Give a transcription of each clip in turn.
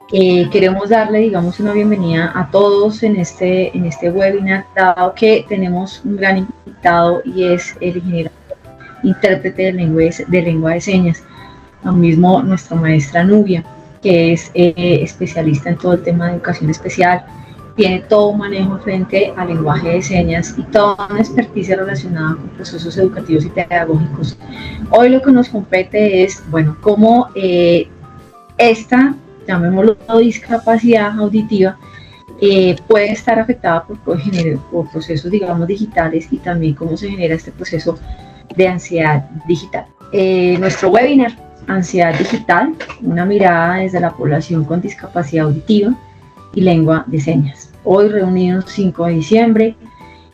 Queremos darle, digamos, una bienvenida a todos en este webinar, dado que tenemos un gran invitado y es el ingeniero intérprete de lengua de señas, lo mismo nuestra maestra Nubia, que es especialista en todo el tema de educación especial, tiene todo un manejo frente al lenguaje de señas y toda una experticia relacionada con procesos educativos y pedagógicos. Hoy lo que nos compete es, bueno, cómo esta, llamémoslo, discapacidad auditiva puede estar afectada por procesos, digamos, digitales, y también cómo se genera este proceso de ansiedad digital. Nuestro webinar, Ansiedad Digital, una mirada desde la población con discapacidad auditiva y lengua de señas. Hoy, reunidos 5 de diciembre,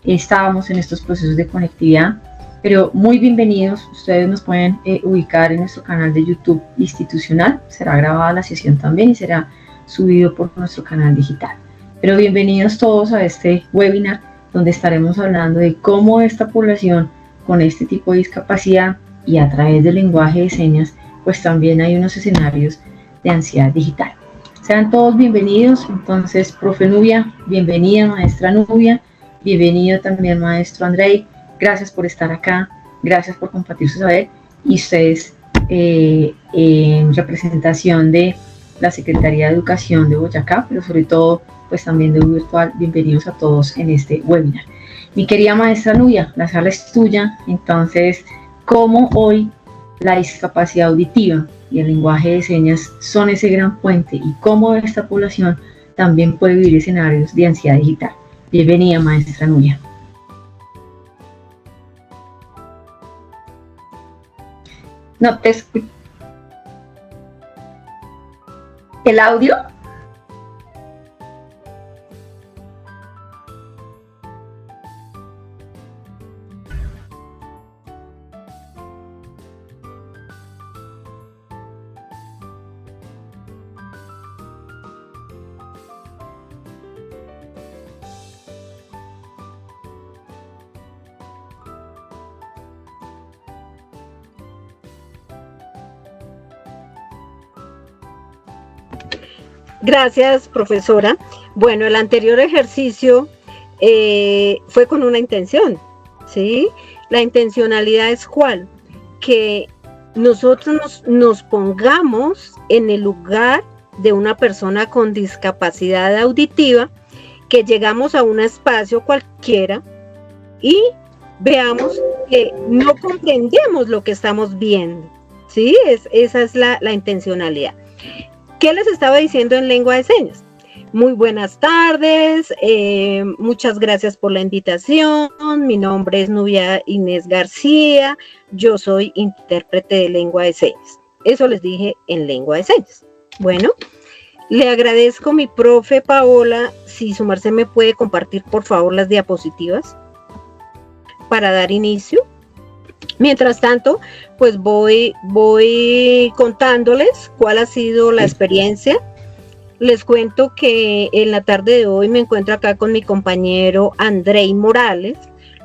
estábamos en estos procesos de conectividad, pero muy bienvenidos. Ustedes nos pueden ubicar en nuestro canal de YouTube institucional, será grabada la sesión también y será subido por nuestro canal digital. Pero bienvenidos todos a este webinar, donde estaremos hablando de cómo esta población con este tipo de discapacidad y a través del lenguaje de señas, pues también hay unos escenarios de ansiedad digital. Sean todos bienvenidos. Entonces, profe Nubia, bienvenida, maestra Nubia, bienvenido también, maestro Andrei. Gracias por estar acá, gracias por compartir su saber, y ustedes en representación de la Secretaría de Educación de Boyacá, pero sobre todo pues también de Virtual, bienvenidos a todos en este webinar. Mi querida maestra Nubia, la sala es tuya. Entonces, ¿cómo hoy la discapacidad auditiva y el lenguaje de señas son ese gran puente, y cómo esta población también puede vivir escenarios de ansiedad digital? Bienvenida, maestra Nubia. No te escucho. ¿El audio? Gracias, profesora. Bueno, el anterior ejercicio fue con una intención, ¿sí? La intencionalidad es ¿cuál? Que nosotros nos pongamos en el lugar de una persona con discapacidad auditiva, que llegamos a un espacio cualquiera y veamos que no comprendemos lo que estamos viendo, ¿sí? Esa es la intencionalidad. ¿Qué les estaba diciendo en lengua de señas? Muy buenas tardes, muchas gracias por la invitación. Mi nombre es Nubia Inés García, yo soy intérprete de lengua de señas. Eso les dije en lengua de señas. Bueno, le agradezco, mi profe Paola, si su merced me puede compartir por favor las diapositivas para dar inicio. Mientras tanto, pues voy contándoles cuál ha sido la experiencia. Les cuento que en la tarde de hoy me encuentro acá con mi compañero Andrei Morales.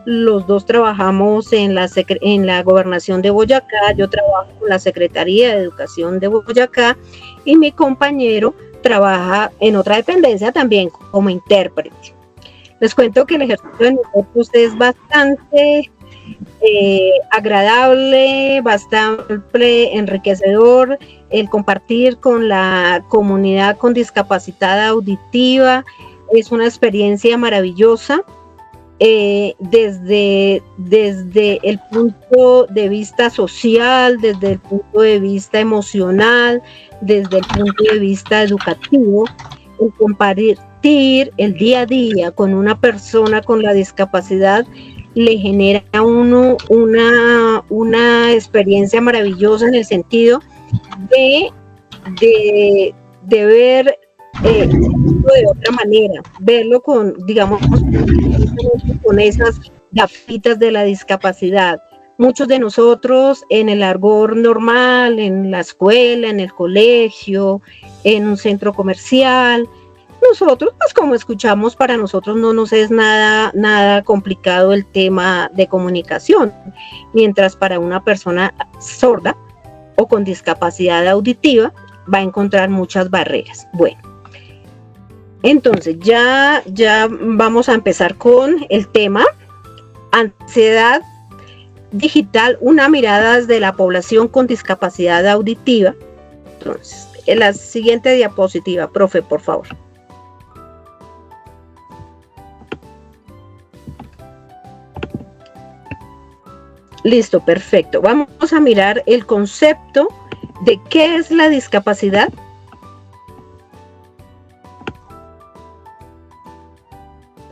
Los dos trabajamos en la Gobernación de Boyacá. Yo trabajo con la Secretaría de Educación de Boyacá y mi compañero trabaja en otra dependencia también como intérprete. Les cuento que el ejercicio de nosotros es bastante agradable, bastante enriquecedor. El compartir con la comunidad con discapacidad auditiva es una experiencia maravillosa, desde el punto de vista social, desde el punto de vista emocional, desde el punto de vista educativo. El compartir el día a día con una persona con la discapacidad le genera a uno una experiencia maravillosa, en el sentido de ver de otra manera, verlo con, digamos, con esas gafitas de la discapacidad. Muchos de nosotros en el argot normal, en la escuela, en el colegio, en un centro comercial, nosotros, pues como escuchamos, para nosotros no nos es nada complicado el tema de comunicación, mientras para una persona sorda o con discapacidad auditiva va a encontrar muchas barreras. Bueno, entonces ya vamos a empezar con el tema ansiedad digital, una mirada desde la población con discapacidad auditiva. Entonces, en la siguiente diapositiva, profe, por favor. Listo, perfecto. Vamos a mirar el concepto de qué es la discapacidad.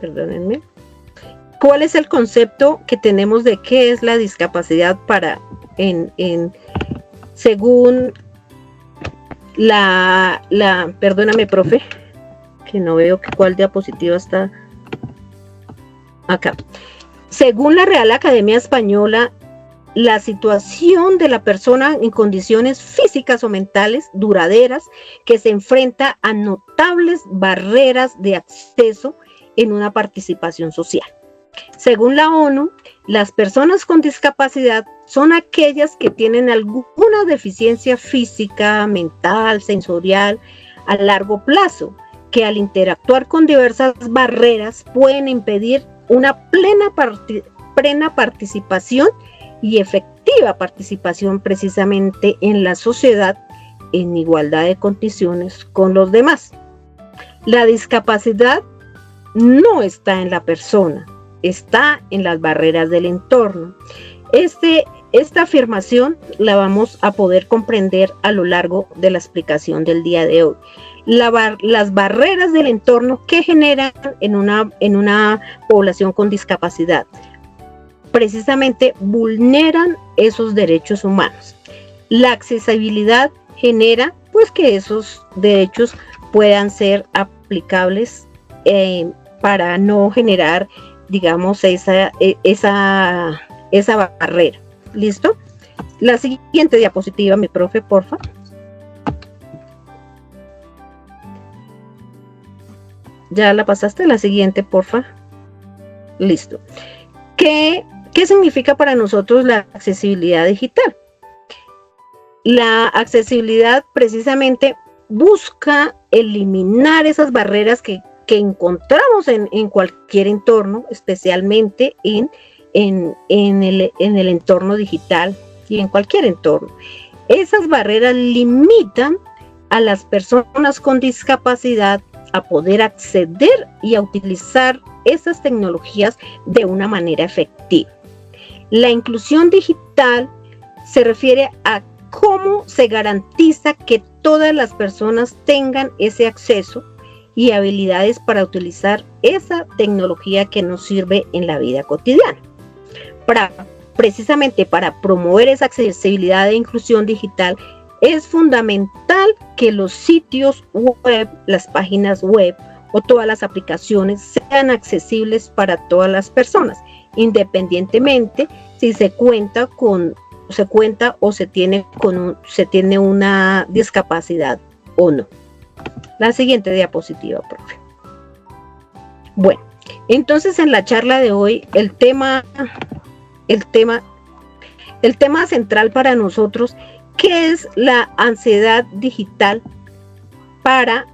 Perdónenme. ¿Cuál es el concepto que tenemos de qué es la discapacidad según perdóname, profe, que no veo cuál diapositiva está acá. Según la Real Academia Española, la situación de la persona en condiciones físicas o mentales duraderas que se enfrenta a notables barreras de acceso en una participación social. Según la ONU, las personas con discapacidad son aquellas que tienen alguna deficiencia física, mental, sensorial a largo plazo, que al interactuar con diversas barreras pueden impedir una plena participación y efectiva participación precisamente en la sociedad en igualdad de condiciones con los demás. La discapacidad no está en la persona, está en las barreras del entorno. Esta afirmación la vamos a poder comprender a lo largo de la explicación del día de hoy. Las barreras del entorno que generan en una población con discapacidad precisamente vulneran esos derechos humanos. La accesibilidad genera pues que esos derechos puedan ser aplicables para no generar, digamos, esa barrera. ¿Listo? La siguiente diapositiva, mi profe, porfa. ¿Ya la pasaste? La siguiente, porfa. Listo. ¿Qué significa para nosotros la accesibilidad digital? La accesibilidad precisamente busca eliminar esas barreras que encontramos en cualquier entorno, especialmente en el entorno digital y en cualquier entorno. Esas barreras limitan a las personas con discapacidad a poder acceder y a utilizar esas tecnologías de una manera efectiva. La inclusión digital se refiere a cómo se garantiza que todas las personas tengan ese acceso y habilidades para utilizar esa tecnología que nos sirve en la vida cotidiana. Precisamente para promover esa accesibilidad e inclusión digital, es fundamental que los sitios web, las páginas web o todas las aplicaciones sean accesibles para todas las personas, independientemente si se cuenta o se tiene una discapacidad o no. La siguiente diapositiva, profe. Bueno, entonces en la charla de hoy el tema central para nosotros, ¿qué es la ansiedad digital para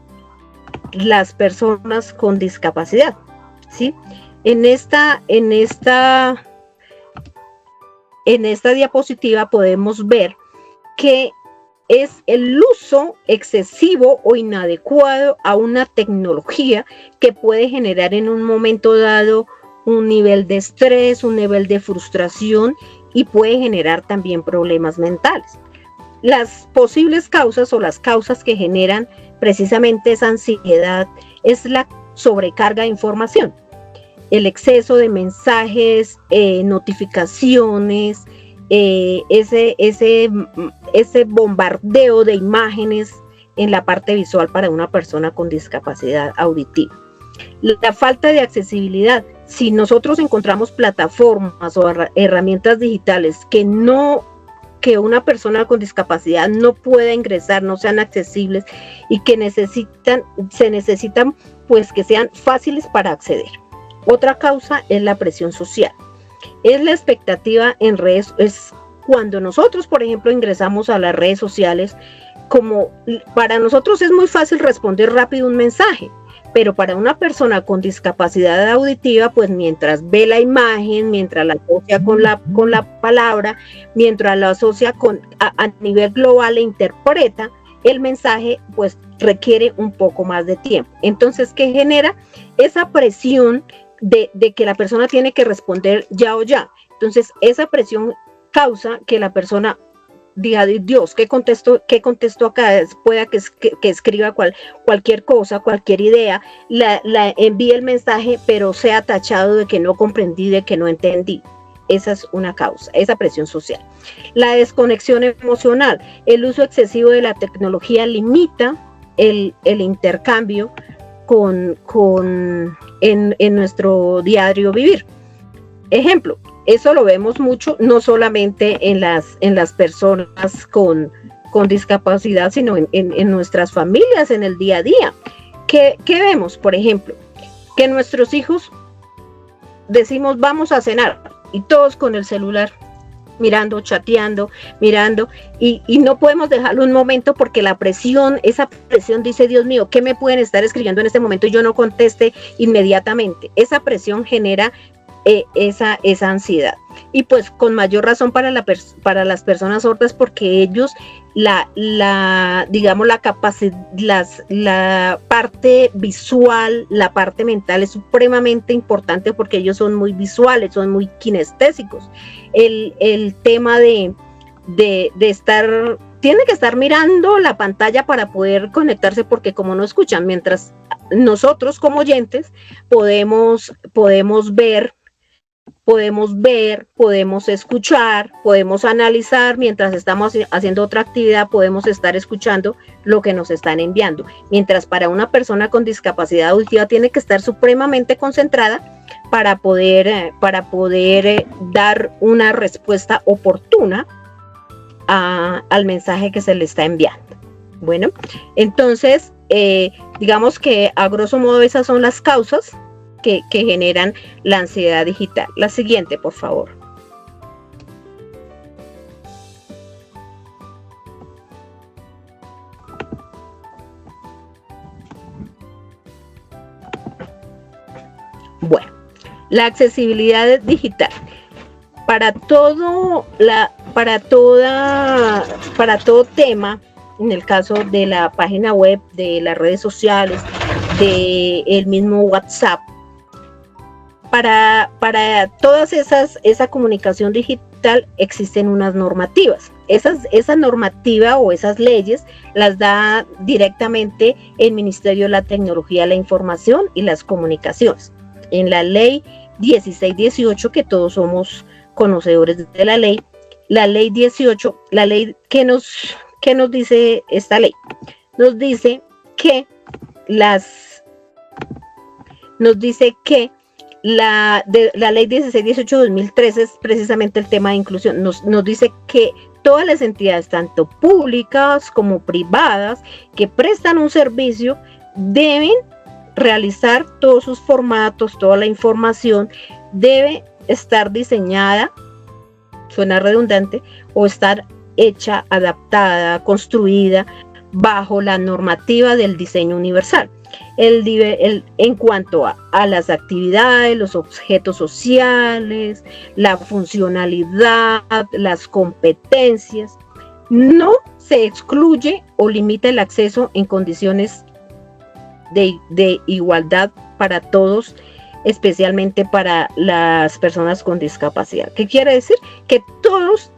las personas con discapacidad? ¿Sí? En esta diapositiva podemos ver que es el uso excesivo o inadecuado a una tecnología que puede generar en un momento dado un nivel de estrés, un nivel de frustración y puede generar también problemas mentales. Las posibles causas o las causas que generan precisamente esa ansiedad es la sobrecarga de información, el exceso de mensajes, notificaciones, ese bombardeo de imágenes en la parte visual para una persona con discapacidad auditiva. La falta de accesibilidad. Si nosotros encontramos plataformas o herramientas digitales que una persona con discapacidad no pueda ingresar, no sean accesibles y que se necesitan pues que sean fáciles para acceder. Otra causa es la presión social. Es la expectativa en redes, es cuando nosotros, por ejemplo, ingresamos a las redes sociales, como para nosotros es muy fácil responder rápido un mensaje, pero para una persona con discapacidad auditiva, pues mientras ve la imagen, mientras la asocia con la palabra, mientras la asocia a nivel global e interpreta el mensaje, pues requiere un poco más de tiempo. Entonces, ¿qué genera? Esa presión de que la persona tiene que responder ya o ya. Entonces, esa presión causa que la persona diga, Dios, ¿qué contesto acá? Pueda que escriba cualquier cosa, cualquier idea, la envíe el mensaje, pero sea tachado de que no comprendí, de que no entendí. Esa es una causa, esa presión social. La desconexión emocional. El uso excesivo de la tecnología limita el intercambio en nuestro diario vivir. Ejemplo, eso lo vemos mucho, no solamente en las personas con discapacidad, sino en nuestras familias, en el día a día. ¿Qué vemos? Por ejemplo, que nuestros hijos decimos vamos a cenar y todos con el celular mirando, chateando, mirando, y no podemos dejarlo un momento porque esa presión dice, Dios mío, ¿qué me pueden estar escribiendo en este momento? Y yo no conteste inmediatamente. Esa presión genera esa ansiedad, y pues con mayor razón para las personas sordas, porque ellos digamos la capacidad, la parte visual, la parte mental es supremamente importante, porque ellos son muy visuales, son muy kinestésicos. El tema de estar, tiene que estar mirando la pantalla para poder conectarse, porque como no escuchan, mientras nosotros como oyentes podemos ver, podemos escuchar, podemos analizar, mientras estamos haciendo otra actividad, podemos estar escuchando lo que nos están enviando. Mientras para una persona con discapacidad auditiva tiene que estar supremamente concentrada para poder dar una respuesta oportuna al mensaje que se le está enviando. Bueno, entonces, digamos que a grosso modo esas son las causas que generan la ansiedad digital. La siguiente, por favor. Bueno, la accesibilidad digital. Para todo tema, en el caso de la página web, de las redes sociales, del mismo WhatsApp, para todas esa comunicación digital existen unas normativas. Esa normativa o esas leyes las da directamente el Ministerio de la Tecnología, la Información y las Comunicaciones. En la ley 1618, que todos somos conocedores de la ley 18, la ley que nos dice esta ley, nos dice que la ley 1618-2013 es precisamente el tema de inclusión. Nos dice que todas las entidades, tanto públicas como privadas, que prestan un servicio, deben realizar todos sus formatos, toda la información debe estar diseñada, suena redundante, o estar hecha, adaptada, construida bajo la normativa del diseño universal. En cuanto a las actividades, los objetos sociales, la funcionalidad, las competencias, no se excluye o limita el acceso en condiciones de igualdad para todos, especialmente para las personas con discapacidad. ¿Qué quiere decir? Que todos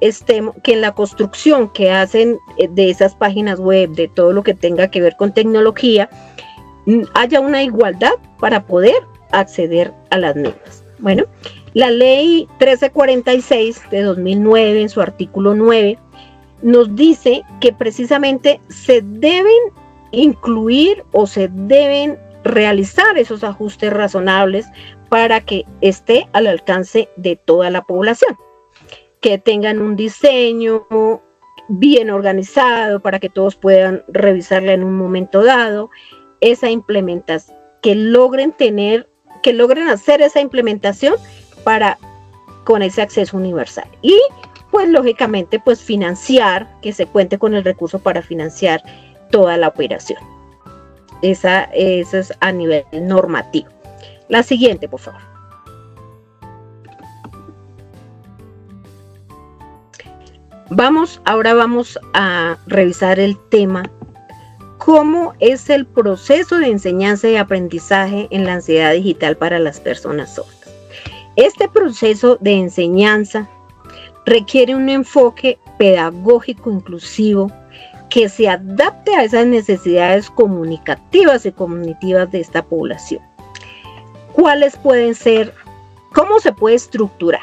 que en la construcción que hacen de esas páginas web, de todo lo que tenga que ver con tecnología, haya una igualdad para poder acceder a las mismas. Bueno, la ley 1346 de 2009, en su artículo 9, nos dice que precisamente se deben incluir o se deben realizar esos ajustes razonables para que esté al alcance de toda la población, que tengan un diseño bien organizado para que todos puedan revisarla en un momento dado, esa implementación, que logren hacer esa implementación con ese acceso universal. Y pues lógicamente pues financiar, que se cuente con el recurso para financiar toda la operación. Esa es a nivel normativo. La siguiente, por favor. Ahora vamos a revisar el tema, cómo es el proceso de enseñanza y aprendizaje en la ansiedad digital para las personas sordas. Este proceso de enseñanza requiere un enfoque pedagógico inclusivo que se adapte a esas necesidades comunicativas y cognitivas de esta población. ¿Cuáles pueden ser? ¿Cómo se puede estructurar?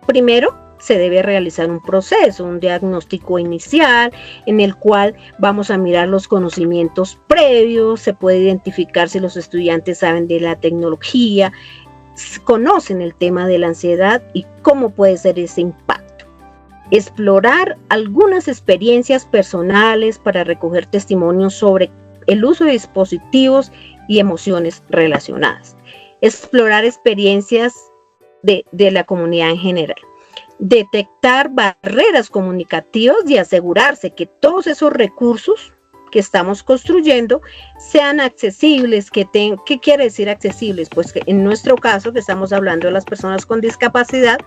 Primero, se debe realizar un proceso, un diagnóstico inicial en el cual vamos a mirar los conocimientos previos, se puede identificar si los estudiantes saben de la tecnología, conocen el tema de la ansiedad y cómo puede ser ese impacto. Explorar algunas experiencias personales para recoger testimonios sobre el uso de dispositivos y emociones relacionadas. Explorar experiencias de la comunidad en general. Detectar barreras comunicativas y asegurarse que todos esos recursos que estamos construyendo sean accesibles. ¿Qué quiere decir accesibles? Pues que en nuestro caso, que estamos hablando de las personas con discapacidad,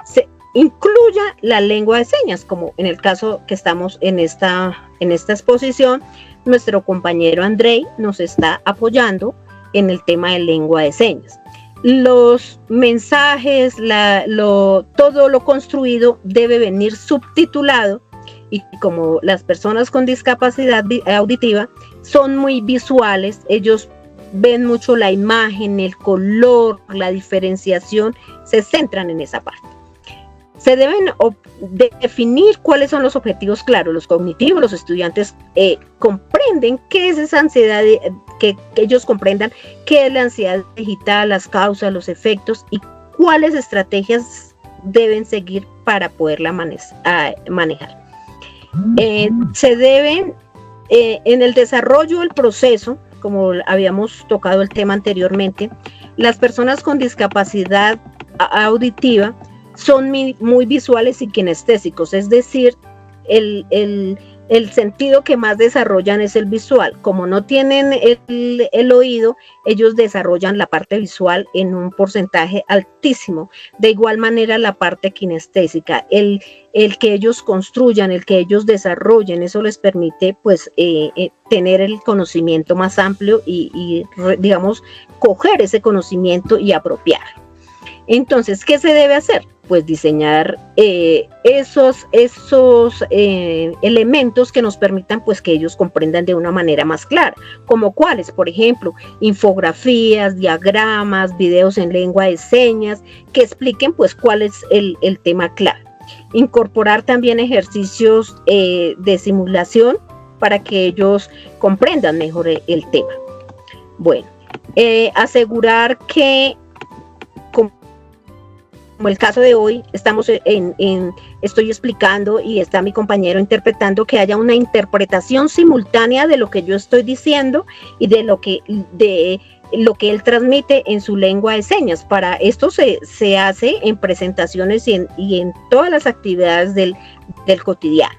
se incluya la lengua de señas, como en el caso que estamos en esta exposición, nuestro compañero Andrei nos está apoyando en el tema de lengua de señas. Los mensajes, todo lo construido debe venir subtitulado, y como las personas con discapacidad auditiva son muy visuales, ellos ven mucho la imagen, el color, la diferenciación, se centran en esa parte. Se deben definir cuáles son los objetivos claros, los cognitivos. Los estudiantes comprenden qué es esa ansiedad, que ellos comprendan qué es la ansiedad digital, las causas, los efectos y cuáles estrategias deben seguir para poderla manejar. Se deben, en el desarrollo del proceso, como habíamos tocado el tema anteriormente, las personas con discapacidad auditiva son muy visuales y kinestésicos, es decir, el sentido que más desarrollan es el visual. Como no tienen el oído, ellos desarrollan la parte visual en un porcentaje altísimo. De igual manera, la parte kinestésica, el que ellos construyan, el que ellos desarrollen, eso les permite pues tener el conocimiento más amplio y digamos, coger ese conocimiento y apropiar. Entonces, ¿qué se debe hacer? Pues diseñar esos elementos que nos permitan pues que ellos comprendan de una manera más clara, como cuáles, por ejemplo, infografías, diagramas, videos en lengua de señas, que expliquen pues cuál es el tema clave. Incorporar también ejercicios de simulación para que ellos comprendan mejor el tema. Bueno, asegurar que, como el caso de hoy, estoy explicando y está mi compañero interpretando, que haya una interpretación simultánea de lo que yo estoy diciendo y de lo que él transmite en su lengua de señas. Para esto se hace en presentaciones y en todas las actividades del cotidiano.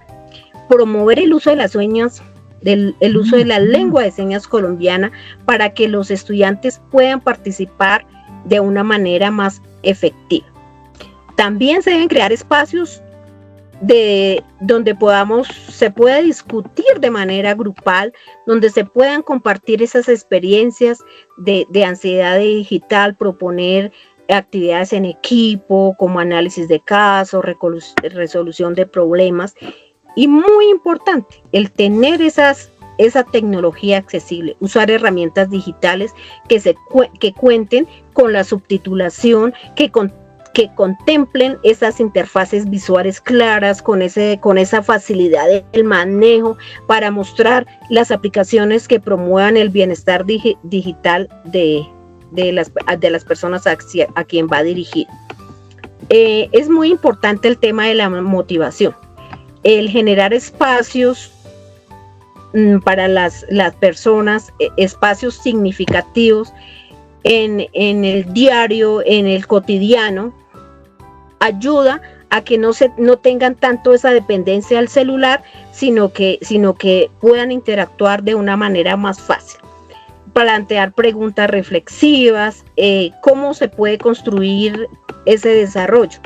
Promover el uso de las señas, el uso de la lengua de señas colombiana para que los estudiantes puedan participar de una manera más efectiva. También se deben crear espacios donde se pueda discutir de manera grupal, donde se puedan compartir esas experiencias de ansiedad digital, proponer actividades en equipo, como análisis de casos, resolución de problemas. Y muy importante, el tener esa tecnología accesible, usar herramientas digitales que cuenten con la subtitulación, que contemplen esas interfaces visuales claras, con esa facilidad del manejo para mostrar las aplicaciones que promuevan el bienestar digital de las personas a quien va dirigido. Es muy importante el tema de la motivación, el generar espacios para las personas, espacios significativos en el diario, en el cotidiano, ayuda no tengan tanto esa dependencia al celular, sino que puedan interactuar de una manera más fácil. Plantear preguntas reflexivas, cómo se puede construir ese desarrollo,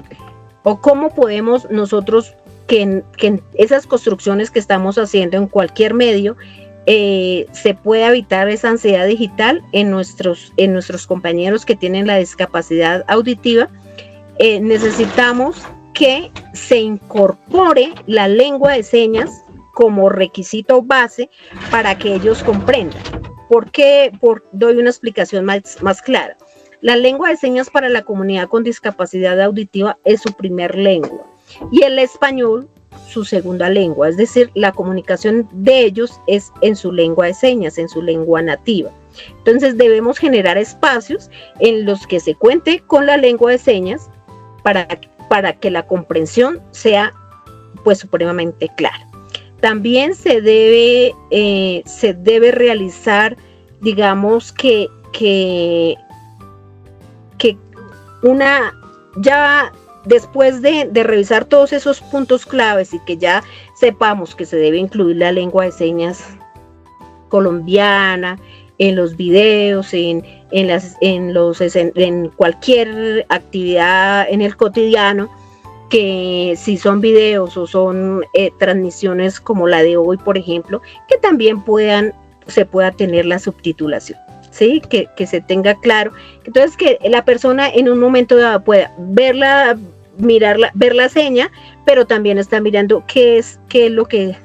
o cómo podemos nosotros que en esas construcciones que estamos haciendo en cualquier medio, se puede evitar esa ansiedad digital en nuestros compañeros que tienen la discapacidad auditiva. Necesitamos que se incorpore la lengua de señas como requisito base para que ellos comprendan. ¿Por qué? Doy una explicación más clara. La lengua de señas para la comunidad con discapacidad auditiva es su primer lengua y el español su segunda lengua, es decir, la comunicación de ellos es en su lengua de señas, en su lengua nativa. Entonces debemos generar espacios en los que se cuente con la lengua de señas para que la comprensión sea pues supremamente clara. También se debe realizar, digamos que ya después de revisar todos esos puntos claves y que ya sepamos que se debe incluir la lengua de señas colombiana en los videos, en cualquier actividad en el cotidiano, que si son videos o son transmisiones como la de hoy, por ejemplo, que también se pueda tener la subtitulación, ¿sí? Que se tenga claro. Entonces, que la persona en un momento dado pueda ver la seña, pero también está mirando qué es lo que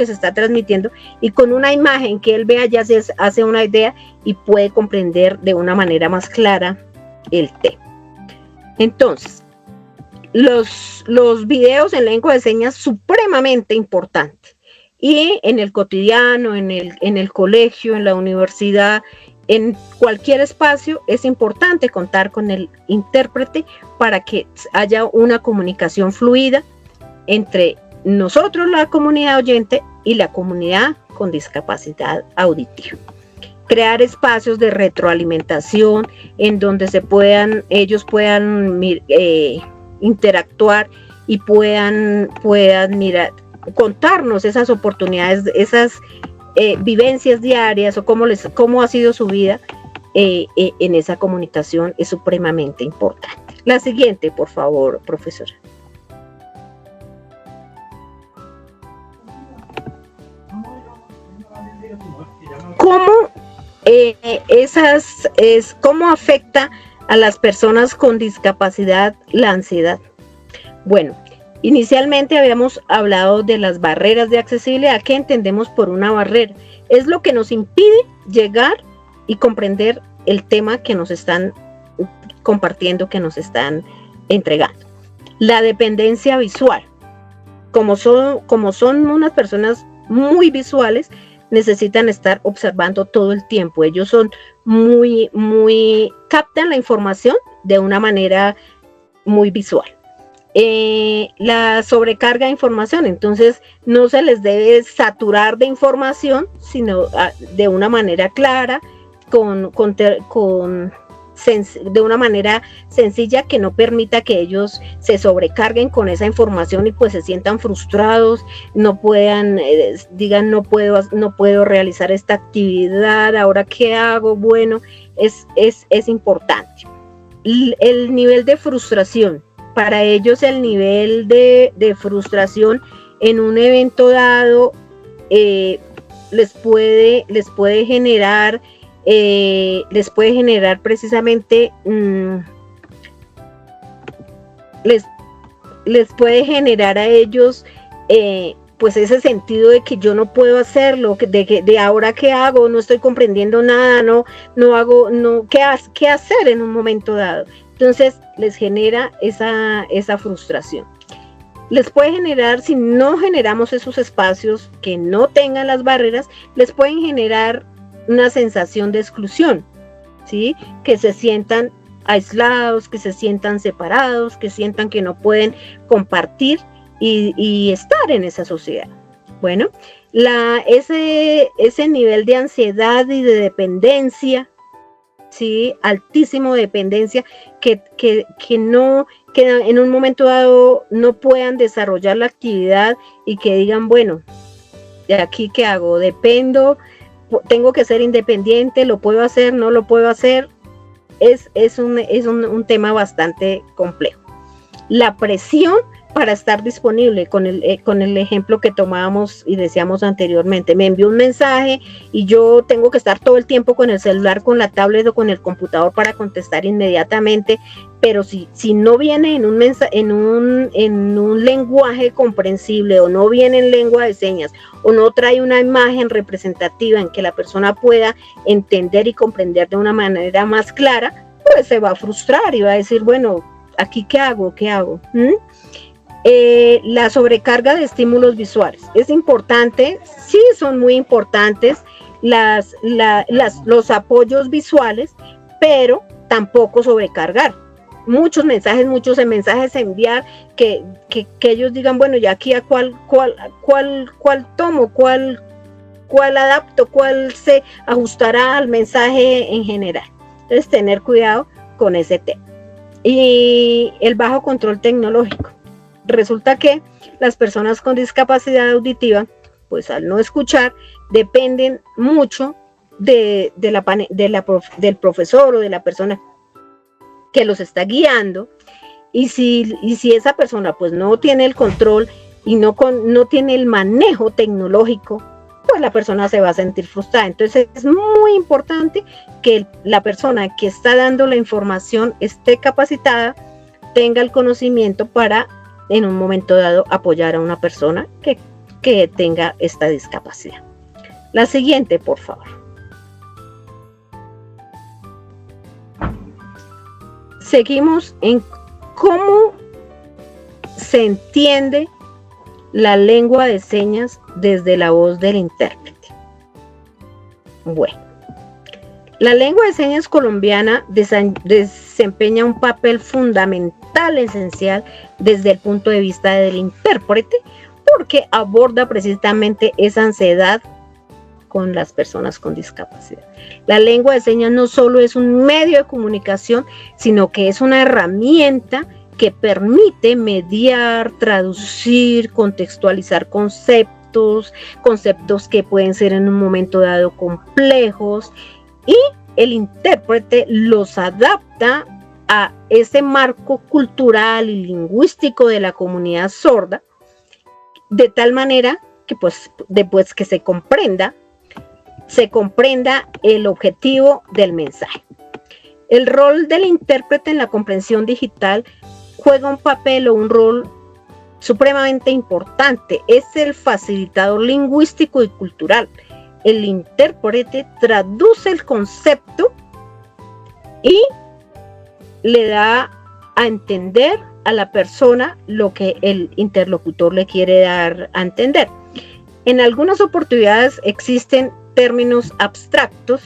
se está transmitiendo, y con una imagen que él vea ya se hace una idea y puede comprender de una manera más clara el tema. Entonces, los videos en lengua de señas supremamente importante, y en el cotidiano, en el colegio, en la universidad, en cualquier espacio es importante contar con el intérprete para que haya una comunicación fluida entre nosotros, la comunidad oyente, y la comunidad con discapacidad auditiva. Crear espacios de retroalimentación en donde ellos puedan interactuar y puedan contarnos esas oportunidades, esas vivencias diarias, o cómo ha sido su vida en esa comunicación, es supremamente importante. La siguiente, por favor, profesora. ¿Cómo afecta a las personas con discapacidad la ansiedad? Bueno, inicialmente habíamos hablado de las barreras de accesibilidad. ¿Qué entendemos por una barrera? Es lo que nos impide llegar y comprender el tema que nos están compartiendo, que nos están entregando. La dependencia visual. Como son unas personas muy visuales, necesitan estar observando todo el tiempo. Ellos son captan la información de una manera muy visual. La sobrecarga de información, entonces no se les debe saturar de información, sino de una manera clara, de una manera sencilla, que no permita que ellos se sobrecarguen con esa información y pues se sientan frustrados, no puedan, digan no puedo realizar esta actividad, ¿ahora qué hago? Bueno, es importante. El nivel de frustración, para ellos el nivel de frustración en un evento dado les puede generar precisamente les puede generar a ellos pues ese sentido de que yo no puedo hacerlo, de ahora qué hago, no estoy comprendiendo nada, qué hacer en un momento dado. Entonces les genera esa frustración. Les puede generar, si no generamos esos espacios que no tengan las barreras, les pueden generar una sensación de exclusión, ¿sí? Que se sientan aislados, que se sientan separados, que sientan que no pueden compartir y estar en esa sociedad. Bueno, ese nivel de ansiedad y de dependencia ¿sí? Altísimo de dependencia, que en un momento dado no puedan desarrollar la actividad y que digan, bueno, ¿de aquí qué hago? Dependo, tengo que ser independiente, lo puedo hacer, no lo puedo hacer. Es un tema bastante complejo. La presión para estar disponible, con el ejemplo que tomábamos y decíamos anteriormente, me envió un mensaje y yo tengo que estar todo el tiempo con el celular, con la tablet o con el computador para contestar inmediatamente, pero si no viene en un lenguaje comprensible, o no viene en lengua de señas, o no trae una imagen representativa en que la persona pueda entender y comprender de una manera más clara, pues se va a frustrar y va a decir, bueno, ¿aquí qué hago? La sobrecarga de estímulos visuales es importante, sí, son muy importantes los apoyos visuales, pero tampoco sobrecargar. Muchos mensajes enviar que ellos digan, bueno, ya aquí a cuál tomo, cuál adapto, cuál se ajustará al mensaje en general. Entonces, tener cuidado con ese tema. Y el bajo control tecnológico. Resulta que las personas con discapacidad auditiva, pues al no escuchar, dependen mucho del profesor o de la persona que los está guiando, y si esa persona pues no tiene el control y no tiene el manejo tecnológico, pues la persona se va a sentir frustrada. Entonces es muy importante que la persona que está dando la información esté capacitada, tenga el conocimiento para en un momento dado apoyar a una persona que tenga esta discapacidad. La siguiente, por favor. Seguimos en cómo se entiende la lengua de señas desde la voz del intérprete. Bueno, la lengua de señas colombiana desempeña un papel fundamental, esencial, desde el punto de vista del intérprete, porque aborda precisamente esa ansiedad con las personas con discapacidad. La lengua de señas no solo es un medio de comunicación, sino que es una herramienta que permite mediar, traducir, contextualizar conceptos que pueden ser en un momento dado complejos, y el intérprete los adapta a ese marco cultural y lingüístico de la comunidad sorda, de tal manera que pues después que se comprenda el objetivo del mensaje. El rol del intérprete en la comprensión digital juega un papel o un rol supremamente importante. Es el facilitador lingüístico y cultural. El intérprete traduce el concepto y le da a entender a la persona lo que el interlocutor le quiere dar a entender. En algunas oportunidades existen términos abstractos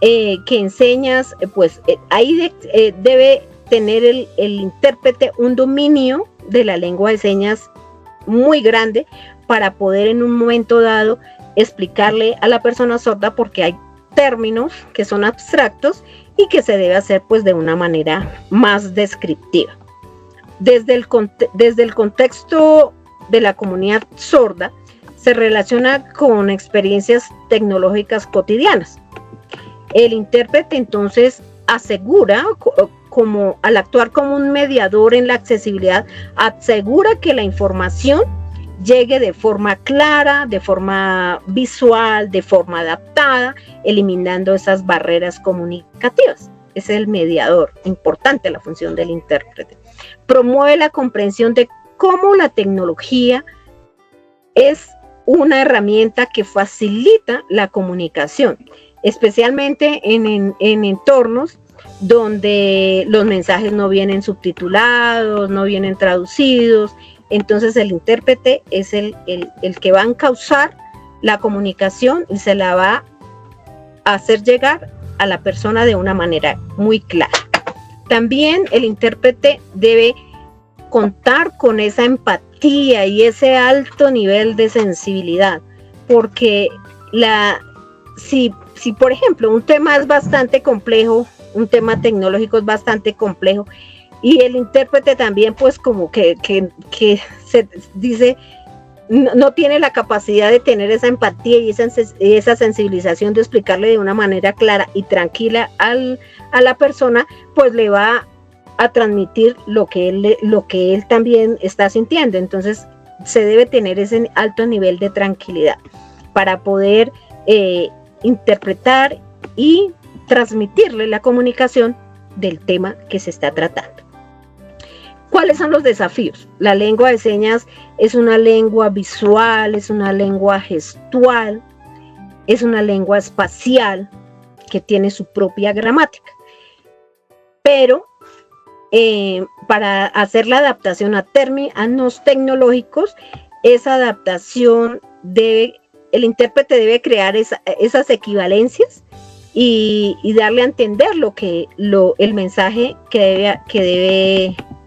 que enseñas, pues ahí debe tener el intérprete un dominio de la lengua de señas muy grande para poder en un momento dado explicarle a la persona sorda, porque hay términos que son abstractos y que se debe hacer pues de una manera más descriptiva. Desde el contexto de la comunidad sorda, se relaciona con experiencias tecnológicas cotidianas. El intérprete entonces asegura, como al actuar como un mediador en la accesibilidad, asegura que la información llegue de forma clara, de forma visual, de forma adaptada, eliminando esas barreras comunicativas. Es el mediador, importante la función del intérprete. Promueve la comprensión de cómo la tecnología es una herramienta que facilita la comunicación, especialmente en entornos donde los mensajes no vienen subtitulados, no vienen traducidos. Entonces el intérprete es el que va a encauzar la comunicación y se la va a hacer llegar a la persona de una manera muy clara. También el intérprete debe contar con esa empatía y ese alto nivel de sensibilidad, porque si por ejemplo un tema es bastante complejo, un tema tecnológico es bastante complejo, y el intérprete también pues como que se dice, no tiene la capacidad de tener esa empatía y esa sensibilización de explicarle de una manera clara y tranquila a la persona, pues le va a transmitir lo que él también está sintiendo. Entonces se debe tener ese alto nivel de tranquilidad para poder interpretar y transmitirle la comunicación del tema que se está tratando. ¿Cuáles son los desafíos? La lengua de señas es una lengua visual, es una lengua gestual, es una lengua espacial que tiene su propia gramática. Pero para hacer la adaptación a términos tecnológicos, esa adaptación el intérprete debe crear esas equivalencias y darle a entender el mensaje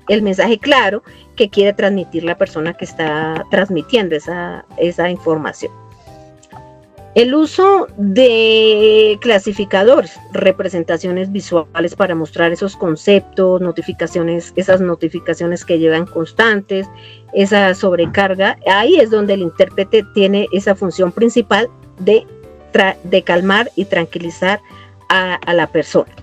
el mensaje claro que quiere transmitir la persona que está transmitiendo esa información. El uso de clasificadores, representaciones visuales para mostrar esos conceptos, esas notificaciones que llevan constantes, esa sobrecarga, ahí es donde el intérprete tiene esa función principal de calmar y tranquilizar a la persona.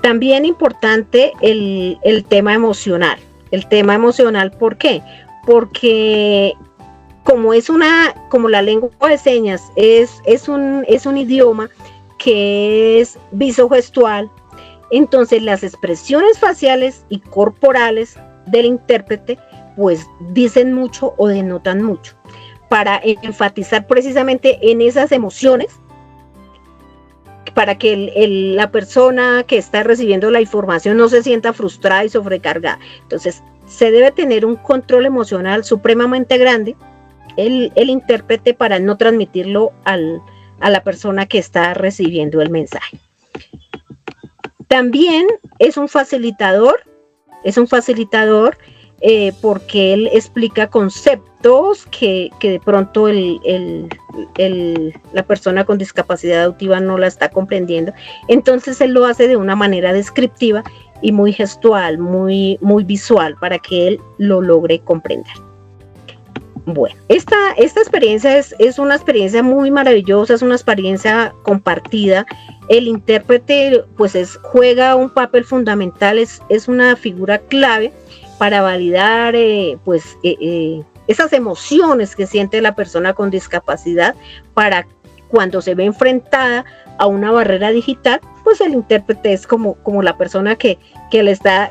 También importante el tema emocional. El tema emocional, ¿por qué? Porque como la lengua de señas es un idioma que es visogestual, entonces las expresiones faciales y corporales del intérprete pues dicen mucho o denotan mucho para enfatizar precisamente en esas emociones, para que la persona que está recibiendo la información no se sienta frustrada y sobrecargada. Entonces se debe tener un control emocional supremamente grande el intérprete para no transmitirlo a la persona que está recibiendo el mensaje. También es un facilitador porque él explica conceptos que de pronto la persona con discapacidad auditiva no la está comprendiendo. Entonces él lo hace de una manera descriptiva y muy gestual, muy, muy visual, para que él lo logre comprender. Bueno, esta experiencia es una experiencia muy maravillosa, es una experiencia compartida. El intérprete pues juega un papel fundamental, es una figura clave para validar esas emociones que siente la persona con discapacidad, para cuando se ve enfrentada a una barrera digital, pues el intérprete es como la persona que lo está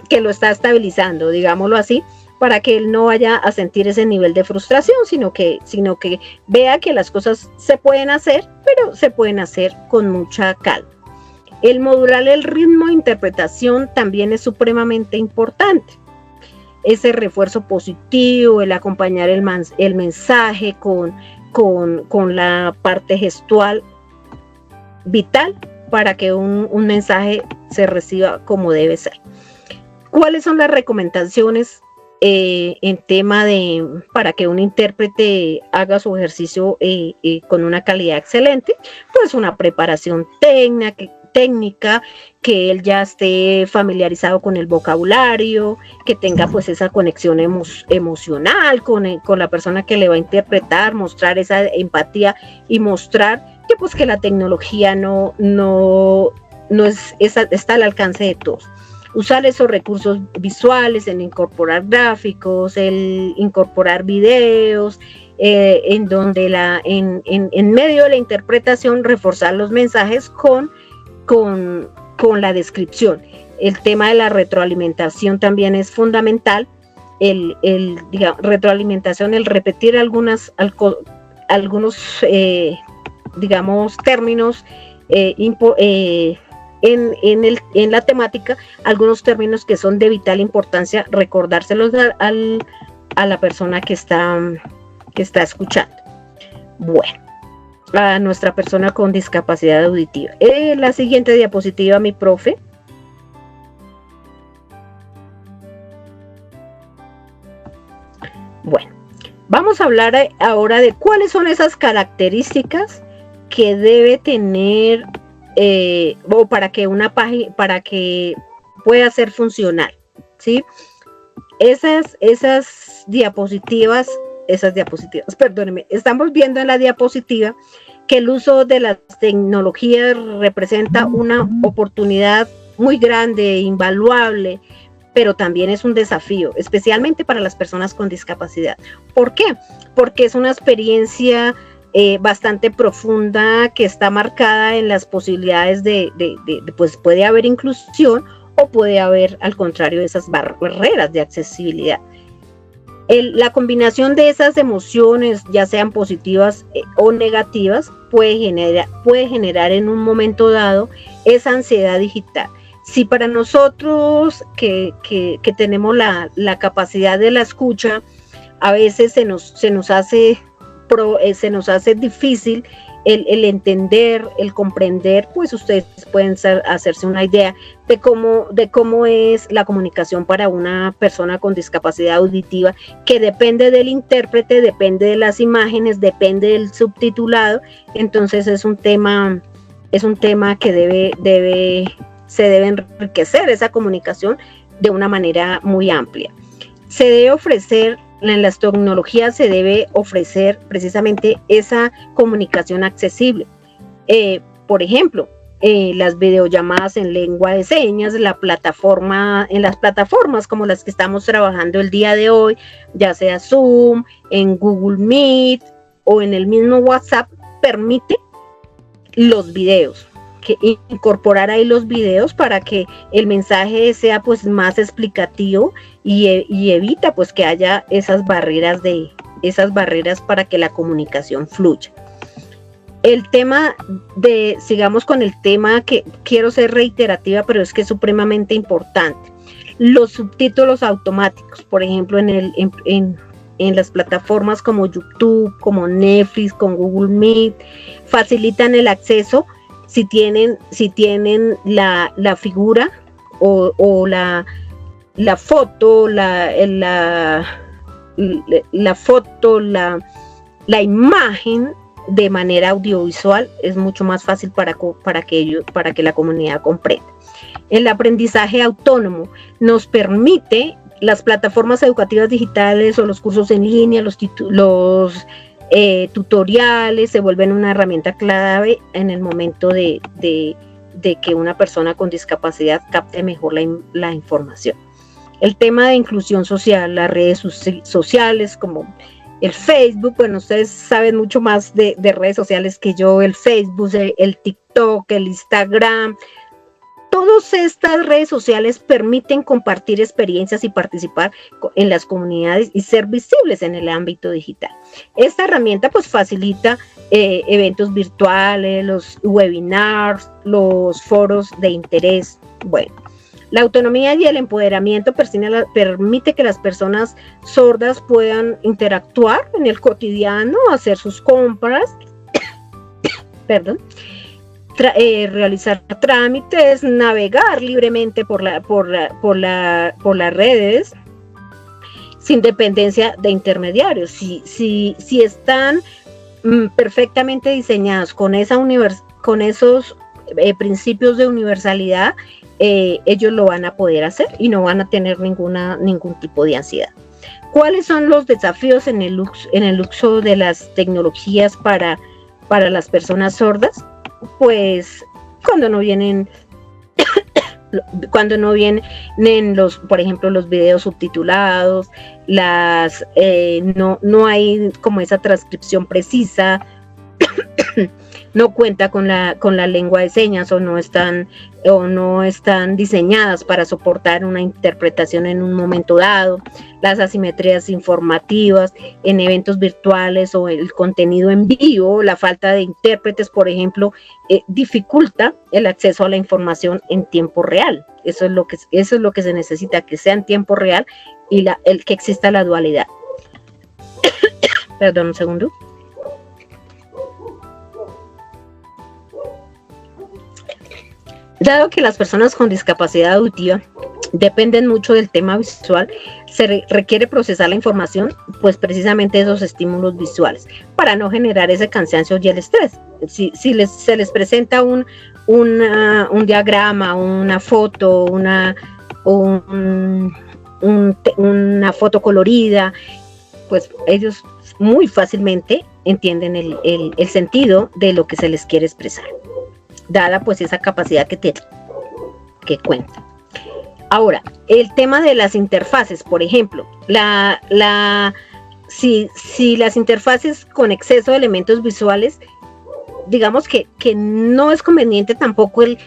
estabilizando, digámoslo así, para que él no vaya a sentir ese nivel de frustración, sino que vea que las cosas se pueden hacer, pero se pueden hacer con mucha calma. El modular el ritmo de interpretación también es supremamente importante. Ese refuerzo positivo, el acompañar el mensaje con la parte gestual, vital para que un mensaje se reciba como debe ser. ¿Cuáles son las recomendaciones en tema para que un intérprete haga su ejercicio con una calidad excelente? Pues una preparación técnica, que él ya esté familiarizado con el vocabulario, que tenga pues esa conexión emocional con la persona que le va a interpretar, mostrar esa empatía y mostrar que pues que la tecnología no está al alcance de todos. Usar esos recursos visuales, el incorporar gráficos, el incorporar videos, en donde en medio de la interpretación reforzar los mensajes con la descripción. El tema de la retroalimentación también es fundamental. Retroalimentación, el repetir algunos términos en la temática, algunos términos que son de vital importancia, recordárselos a la persona que está escuchando. Bueno, a nuestra persona con discapacidad auditiva. La siguiente diapositiva, mi profe. Bueno, vamos a hablar ahora de cuáles son esas características que debe tener o para que una página, para que pueda ser funcional, ¿sí? Esas diapositivas, perdónenme, estamos viendo en la diapositiva que el uso de las tecnologías representa una oportunidad muy grande e invaluable, pero también es un desafío, especialmente para las personas con discapacidad. ¿Por qué? Porque es una experiencia bastante profunda que está marcada en las posibilidades pues puede haber inclusión o puede haber, al contrario, esas barreras de accesibilidad. La combinación de esas emociones, ya sean positivas o negativas, puede generar en un momento dado esa ansiedad digital. Si para nosotros que tenemos la capacidad de la escucha, a veces se nos hace difícil el entender, el comprender, pues ustedes pueden hacerse una idea de cómo es la comunicación para una persona con discapacidad auditiva, que depende del intérprete, depende de las imágenes, depende del subtitulado. Entonces es un tema que se debe enriquecer esa comunicación de una manera muy amplia. En las tecnologías se debe ofrecer precisamente esa comunicación accesible. Por ejemplo, las videollamadas en lengua de señas, en las plataformas como las que estamos trabajando el día de hoy, ya sea Zoom, en Google Meet o en el mismo WhatsApp, permite los videos, incorporar ahí los videos para que el mensaje sea pues más explicativo y evita pues que haya esas barreras para que la comunicación fluya. Sigamos con el tema, que quiero ser reiterativa, pero es que es supremamente importante. Los subtítulos automáticos, por ejemplo, en las plataformas como YouTube, como Netflix, con Google Meet, facilitan el acceso si tienen la figura o la foto, la imagen de manera audiovisual. Es mucho más fácil para que la comunidad comprenda. El aprendizaje autónomo nos permite, las plataformas educativas digitales o los cursos en línea, los tutoriales se vuelven una herramienta clave en el momento de que una persona con discapacidad capte mejor la información. El tema de inclusión social, las redes sociales como el Facebook, bueno, ustedes saben mucho más de redes sociales que yo, el Facebook, el TikTok, el Instagram. Todas estas redes sociales permiten compartir experiencias y participar en las comunidades y ser visibles en el ámbito digital. Esta herramienta pues facilita eventos virtuales, los webinars, los foros de interés. Bueno, la autonomía y el empoderamiento permite que las personas sordas puedan interactuar en el cotidiano, hacer sus compras, realizar trámites, navegar libremente por las redes sin dependencia de intermediarios. Si están perfectamente diseñadas con esos principios de universalidad, ellos lo van a poder hacer y no van a tener ningún tipo de ansiedad. ¿Cuáles son los desafíos en el uso de las tecnologías para las personas sordas? Pues cuando no vienen por ejemplo, los videos subtitulados, no hay como esa transcripción precisa, no cuenta con la lengua de señas o no están diseñadas para soportar una interpretación en un momento dado, las asimetrías informativas en eventos virtuales o el contenido en vivo, la falta de intérpretes, por ejemplo, dificulta el acceso a la información en tiempo real. Eso es lo que se necesita, que sea en tiempo real y que exista la dualidad. Perdón, un segundo. Dado que las personas con discapacidad auditiva dependen mucho del tema visual, se requiere procesar la información, pues precisamente esos estímulos visuales, para no generar ese cansancio y el estrés. se les presenta un diagrama, una foto, una foto colorida, pues ellos muy fácilmente entienden el sentido de lo que se les quiere expresar, dada pues esa capacidad que cuenta. Ahora, el tema de las interfaces, por ejemplo, si las interfaces con exceso de elementos visuales, digamos que no es conveniente tampoco el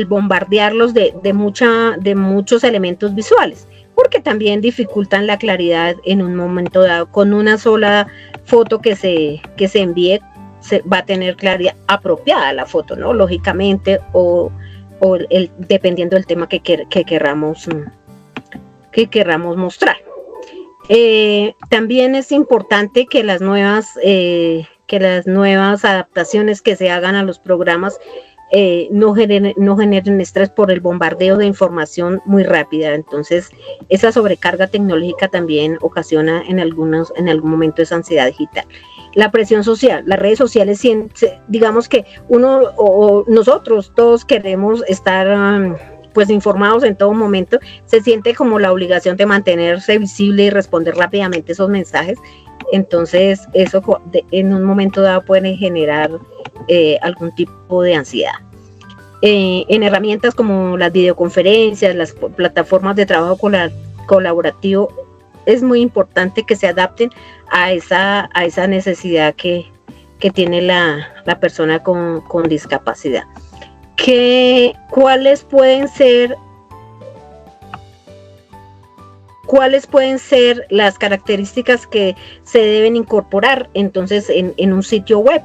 bombardearlos de muchos elementos visuales, porque también dificultan la claridad en un momento dado. Con una sola foto que se envíe, va a tener claridad apropiada la foto, ¿no? Lógicamente, dependiendo del tema que querramos mostrar. También es importante que las nuevas adaptaciones que se hagan a los programas no generen estrés por el bombardeo de información muy rápida. Entonces, esa sobrecarga tecnológica también ocasiona en algún momento esa ansiedad digital. La presión social, las redes sociales, digamos que nosotros todos queremos estar pues informados en todo momento, se siente como la obligación de mantenerse visible y responder rápidamente esos mensajes. Entonces eso en un momento dado puede generar algún tipo de ansiedad. En herramientas como las videoconferencias, las plataformas de trabajo colaborativo, es muy importante que se adapten a esa necesidad que tiene la persona con discapacidad. ¿Cuáles pueden ser las características que se deben incorporar entonces en un sitio web?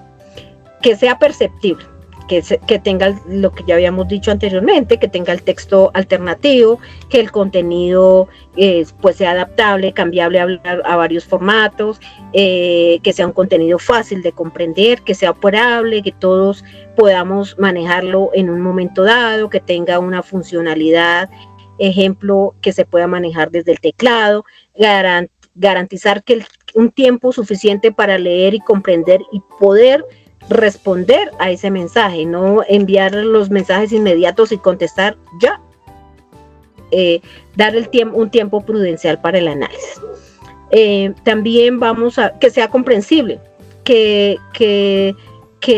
Que sea perceptible, que tenga lo que ya habíamos dicho anteriormente, que tenga el texto alternativo, que el contenido pues sea adaptable, cambiable a varios formatos, que sea un contenido fácil de comprender, que sea operable, que todos podamos manejarlo en un momento dado, que tenga una funcionalidad, ejemplo, que se pueda manejar desde el teclado, garantizar que un tiempo suficiente para leer y comprender y poder responder a ese mensaje, no enviar los mensajes inmediatos y contestar ya, dar un tiempo prudencial para el análisis. También que sea comprensible, que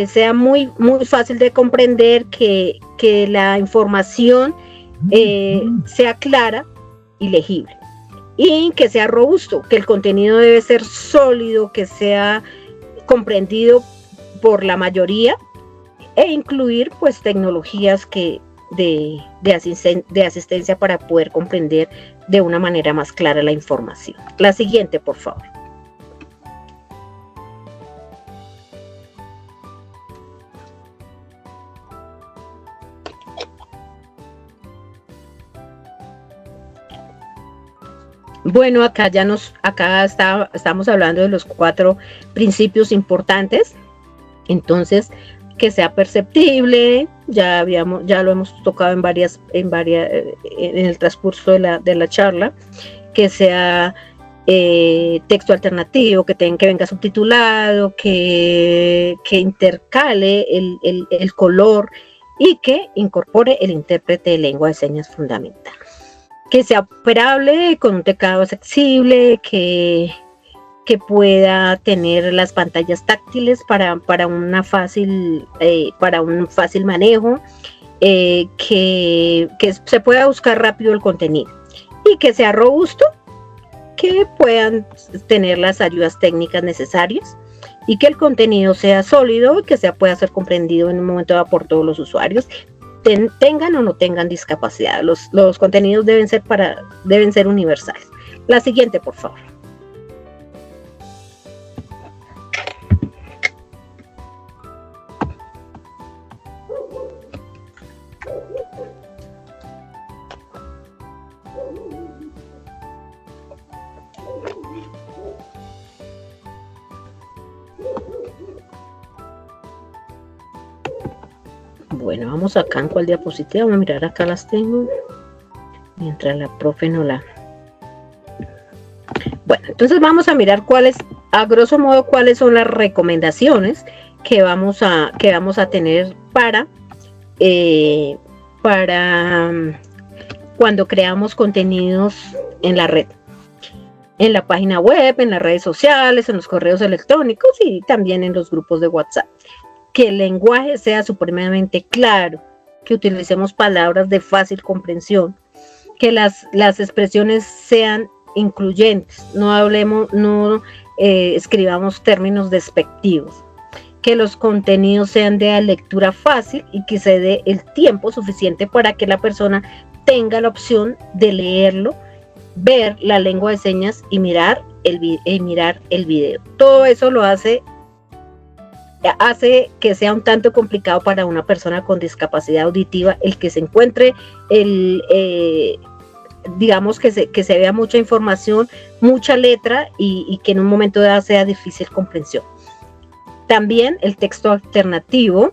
sea muy, muy fácil de comprender, que la información sea clara y legible, y que sea robusto, que el contenido debe ser sólido, que sea comprendido por la mayoría, e incluir pues tecnologías de asistencia para poder comprender de una manera más clara la información. La siguiente, por favor. Bueno, estamos hablando de los 4 principios importantes. Entonces, que sea perceptible, ya lo hemos tocado en el transcurso de la charla, que sea texto alternativo, que venga subtitulado, que intercale el color y que incorpore el intérprete de lengua de señas fundamental. Que sea operable, con un teclado accesible, que pueda tener las pantallas táctiles para un fácil manejo, que se pueda buscar rápido el contenido, y que sea robusto, que puedan tener las ayudas técnicas necesarias, y que el contenido sea sólido y que pueda ser comprendido en un momento dado por todos los usuarios, tengan o no tengan discapacidad. Los contenidos deben ser universales. La siguiente, por favor. Bueno, vamos acá en cuál diapositiva. Vamos a mirar, acá las tengo, mientras la profe no la... Bueno, entonces vamos a mirar a grosso modo, cuáles son las recomendaciones que vamos a tener para cuando creamos contenidos en la red, en la página web, en las redes sociales, en los correos electrónicos y también en los grupos de WhatsApp. Que el lenguaje sea supremamente claro, que utilicemos palabras de fácil comprensión, que las expresiones sean incluyentes, no escribamos términos despectivos, que los contenidos sean de lectura fácil y que se dé el tiempo suficiente para que la persona tenga la opción de leerlo, ver la lengua de señas y mirar el video. Todo eso lo hace que sea un tanto complicado para una persona con discapacidad auditiva el que se encuentre digamos que se vea mucha información, mucha letra y que en un momento dado sea difícil comprensión. También el texto alternativo,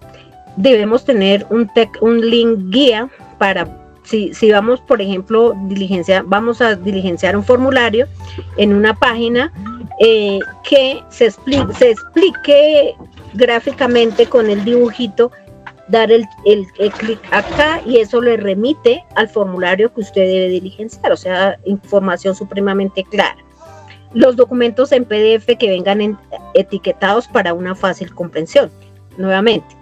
debemos tener un link guía para, si vamos, por ejemplo, vamos a diligenciar un formulario en una página que se explique gráficamente con el dibujito, dar el clic acá y eso le remite al formulario que usted debe diligenciar, o sea, información supremamente clara. Los documentos en PDF que vengan etiquetados para una fácil comprensión. Nuevamente,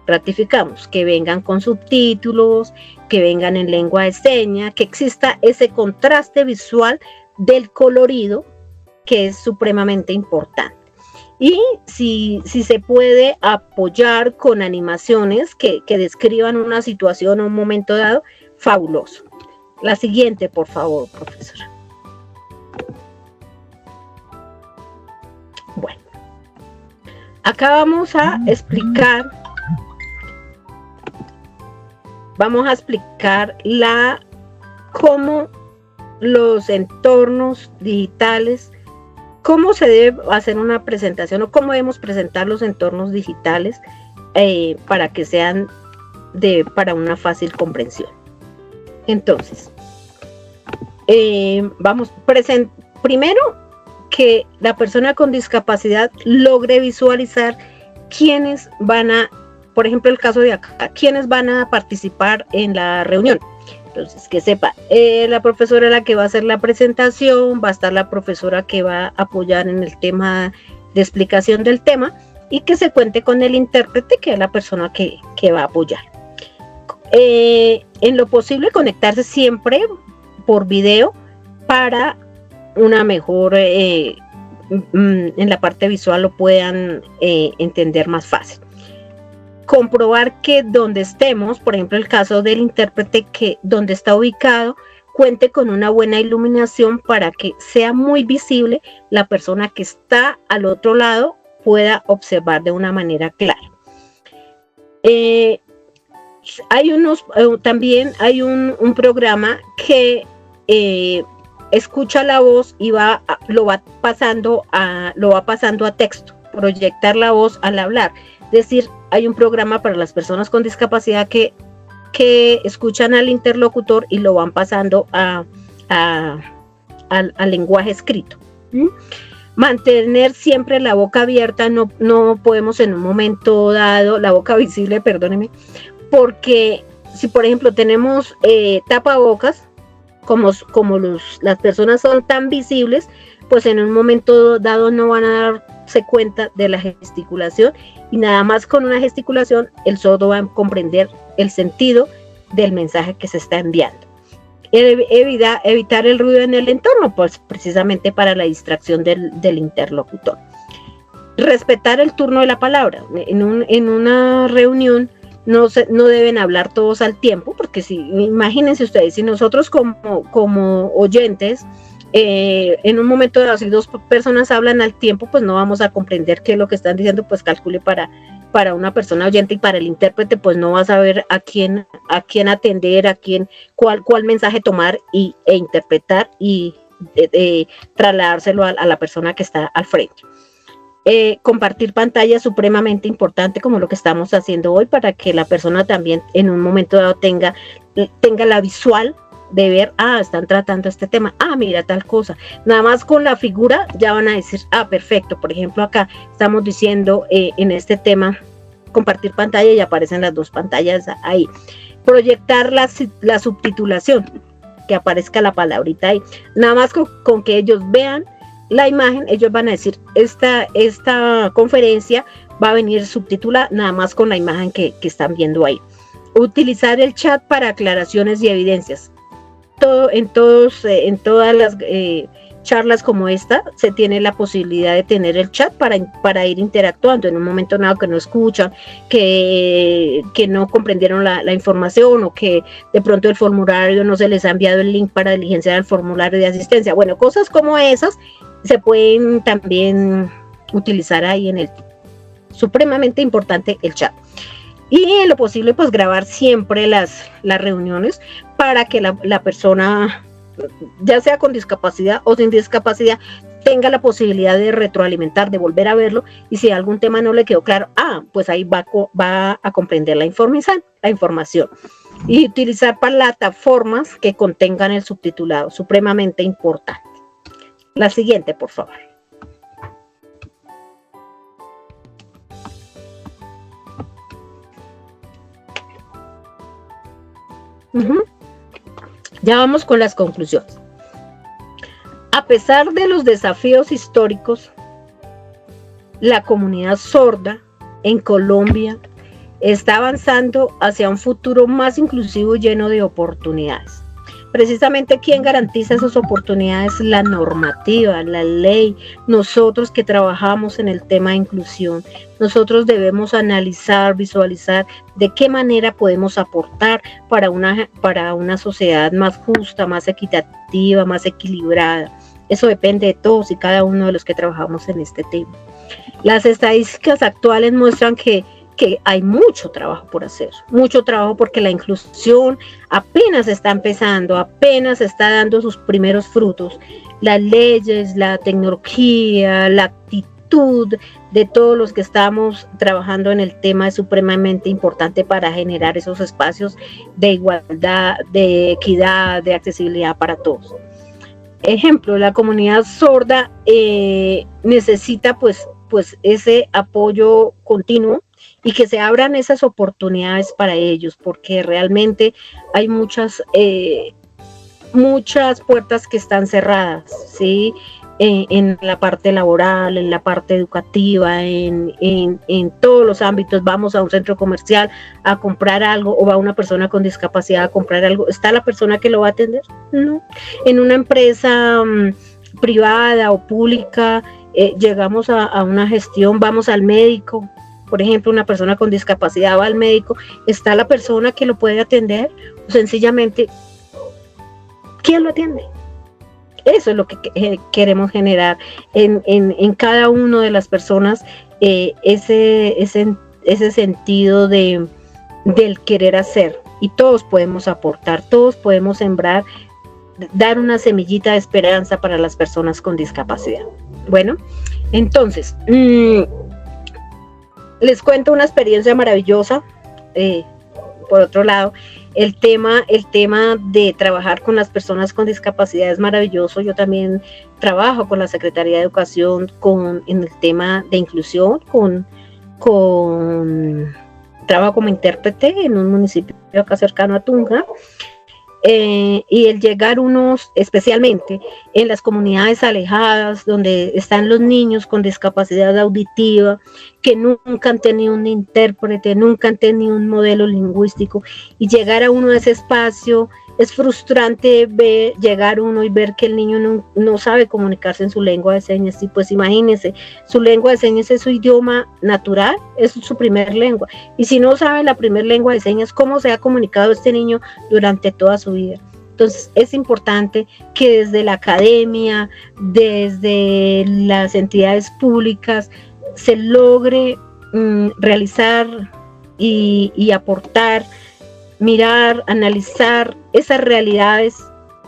ratificamos que vengan con subtítulos, que vengan en lengua de señas, que exista ese contraste visual del colorido que es supremamente importante. Y si se puede apoyar con animaciones que describan una situación o un momento dado, fabuloso. La siguiente, por favor, profesora. Bueno, acá vamos a explicar cómo los entornos digitales, cómo se debe hacer una presentación o cómo debemos presentar los entornos digitales para que sean para una fácil comprensión. Entonces, primero que la persona con discapacidad logre visualizar quiénes van a, por ejemplo, el caso de acá, quiénes van a participar en la reunión. Entonces, que sepa, la profesora la que va a hacer la presentación, va a estar la profesora que va a apoyar en el tema de explicación del tema y que se cuente con el intérprete, que es la persona que va a apoyar. En lo posible, conectarse siempre por video para una mejor, en la parte visual lo puedan entender más fácil. Comprobar que donde estemos, por ejemplo el caso del intérprete, que donde está ubicado cuente con una buena iluminación para que sea muy visible, la persona que está al otro lado pueda observar de una manera clara. También hay un programa que escucha la voz y lo va pasando a texto, proyectar la voz al hablar. Es decir, hay un programa para las personas con discapacidad que escuchan al interlocutor y lo van pasando al lenguaje escrito. Mantener siempre la boca abierta, no podemos en un momento dado, la boca visible, perdóneme, porque si por ejemplo tenemos tapabocas, como las personas son tan visibles, pues en un momento dado no van a darse cuenta de la gesticulación y nada más con una gesticulación el sordo va a comprender el sentido del mensaje que se está enviando. Evitar el ruido en el entorno, pues precisamente para la distracción del interlocutor. Respetar el turno de la palabra. En una reunión no deben hablar todos al tiempo, porque imagínense ustedes, si nosotros como oyentes, en un momento dado, si dos personas hablan al tiempo, pues no vamos a comprender qué es lo que están diciendo, pues calcule para una persona oyente y para el intérprete, pues no va a saber a quién atender, cuál mensaje tomar e interpretar y trasladárselo a la persona que está al frente. Compartir pantalla es supremamente importante, como lo que estamos haciendo hoy, para que la persona también en un momento dado tenga la visual de ver, están tratando este tema, mira tal cosa, nada más con la figura ya van a decir, perfecto. Por ejemplo, acá estamos diciendo en este tema, compartir pantalla, y aparecen las dos pantallas ahí. Proyectar la subtitulación, que aparezca la palabrita ahí, nada más con que ellos vean la imagen, ellos van a decir, esta conferencia va a venir subtitulada nada más con la imagen que están viendo ahí. Utilizar el chat para aclaraciones y evidencias. En todas las charlas como esta, se tiene la posibilidad de tener el chat para ir interactuando en un momento dado que no escuchan, que no comprendieron la información, o que de pronto el formulario no se les ha enviado el link para diligenciar el formulario de asistencia. Bueno, cosas como esas se pueden también utilizar ahí en el supremamente importante el chat. Y en lo posible, pues grabar siempre las reuniones para que la persona, ya sea con discapacidad o sin discapacidad, tenga la posibilidad de retroalimentar, de volver a verlo, y si algún tema no le quedó claro, pues ahí va a comprender la información. Y utilizar plataformas que contengan el subtitulado, supremamente importante. La siguiente, por favor. Ya vamos con las conclusiones. A pesar de los desafíos históricos, la comunidad sorda en Colombia está avanzando hacia un futuro más inclusivo y lleno de oportunidades. Precisamente, ¿quién garantiza esas oportunidades? La normativa, la ley. Nosotros que trabajamos en el tema de inclusión, nosotros debemos analizar, visualizar de qué manera podemos aportar para una sociedad más justa, más equitativa, más equilibrada. Eso depende de todos y cada uno de los que trabajamos en este tema. Las estadísticas actuales muestran que hay mucho trabajo por hacer, mucho trabajo, porque la inclusión apenas está empezando, apenas está dando sus primeros frutos. Las leyes, la tecnología, la actitud de todos los que estamos trabajando en el tema es supremamente importante para generar esos espacios de igualdad, de equidad, de accesibilidad para todos. Ejemplo, la comunidad sorda necesita pues ese apoyo continuo, y que se abran esas oportunidades para ellos, porque realmente hay muchas puertas que están cerradas, ¿sí? En la parte laboral, en la parte educativa, en todos los ámbitos. Vamos a un centro comercial a comprar algo, o va una persona con discapacidad a comprar algo, ¿está la persona que lo va a atender? No. En una empresa privada o pública, llegamos a una gestión, vamos al médico. Por ejemplo, una persona con discapacidad va al médico, ¿está la persona que lo puede atender? O sencillamente, ¿quién lo atiende? Eso es lo que queremos generar en cada una de las personas, ese sentido del querer hacer. Y todos podemos aportar, todos podemos sembrar, dar una semillita de esperanza para las personas con discapacidad. Bueno, entonces, les cuento una experiencia maravillosa. Por otro lado, el tema de trabajar con las personas con discapacidad es maravilloso. Yo también trabajo con la Secretaría de Educación en el tema de inclusión, trabajo como intérprete en un municipio acá cercano a Tunja. Y el llegar especialmente en las comunidades alejadas, donde están los niños con discapacidad auditiva, que nunca han tenido un intérprete, nunca han tenido un modelo lingüístico, y llegar a uno a ese espacio, es frustrante llegar uno y ver que el niño no sabe comunicarse en su lengua de señas. Y pues imagínense, su lengua de señas es su idioma natural, es su primer lengua. Y si no sabe la primer lengua de señas, ¿cómo se ha comunicado este niño durante toda su vida? Entonces es importante que desde la academia, desde las entidades públicas, se logre realizar y aportar, mirar, analizar esas realidades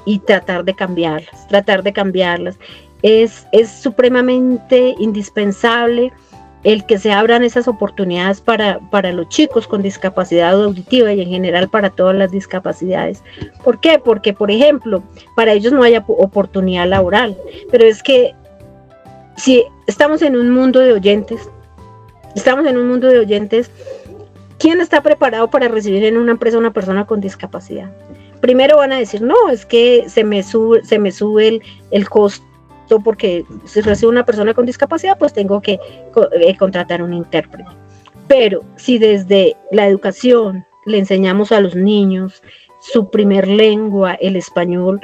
y tratar de cambiarlas. Es supremamente indispensable el que se abran esas oportunidades para los chicos con discapacidad auditiva y en general para todas las discapacidades. ¿Por qué? Porque, por ejemplo, para ellos no hay oportunidad laboral, pero es que si estamos en un mundo de oyentes, ¿quién está preparado para recibir en una empresa a una persona con discapacidad? Primero van a decir, no, es que se me sube el costo, porque si recibo una persona con discapacidad, pues tengo que contratar un intérprete. Pero si desde la educación le enseñamos a los niños su primer lengua, el español,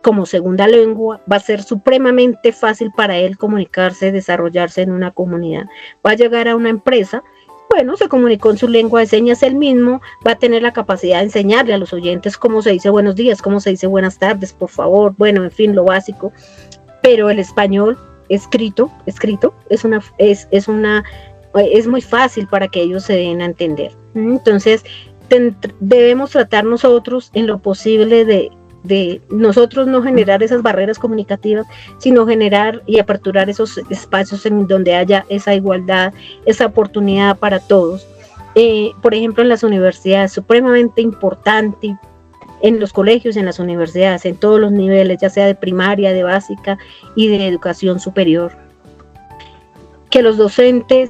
como segunda lengua, va a ser supremamente fácil para él comunicarse, desarrollarse en una comunidad. Va a llegar a una empresa, bueno, se comunicó en su lengua de señas él mismo, va a tener la capacidad de enseñarle a los oyentes cómo se dice buenos días, cómo se dice buenas tardes, por favor, bueno, en fin, lo básico. Pero el español escrito es muy fácil para que ellos se den a entender. Entonces, debemos tratar nosotros en lo posible de nosotros no generar esas barreras comunicativas, sino generar y aperturar esos espacios en donde haya esa igualdad, esa oportunidad para todos. Por ejemplo, en las universidades, supremamente importante, en los colegios, en las universidades, en todos los niveles, ya sea de primaria, de básica y de educación superior. Que los docentes,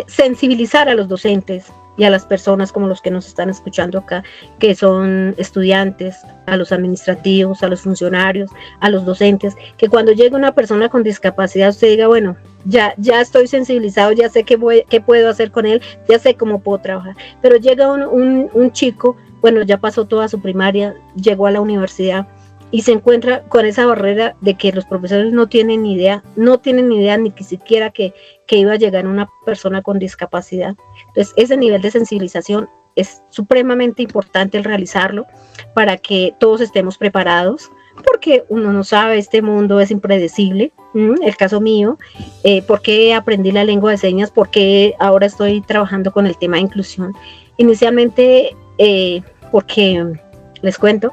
sensibilizar a los docentes y a las personas como los que nos están escuchando acá, que son estudiantes, a los administrativos, a los funcionarios, a los docentes, que cuando llegue una persona con discapacidad usted diga, bueno, ya estoy sensibilizado, ya sé qué puedo hacer con él, ya sé cómo puedo trabajar. Pero llega un chico, bueno, ya pasó toda su primaria, llegó a la universidad y se encuentra con esa barrera de que los profesores no tienen ni idea ni siquiera que iba a llegar una persona con discapacidad. Entonces, ese nivel de sensibilización es supremamente importante el realizarlo para que todos estemos preparados, porque uno no sabe, este mundo es impredecible. El caso mío, ¿por qué aprendí la lengua de señas? ¿Por qué ahora estoy trabajando con el tema de inclusión? Inicialmente, porque les cuento,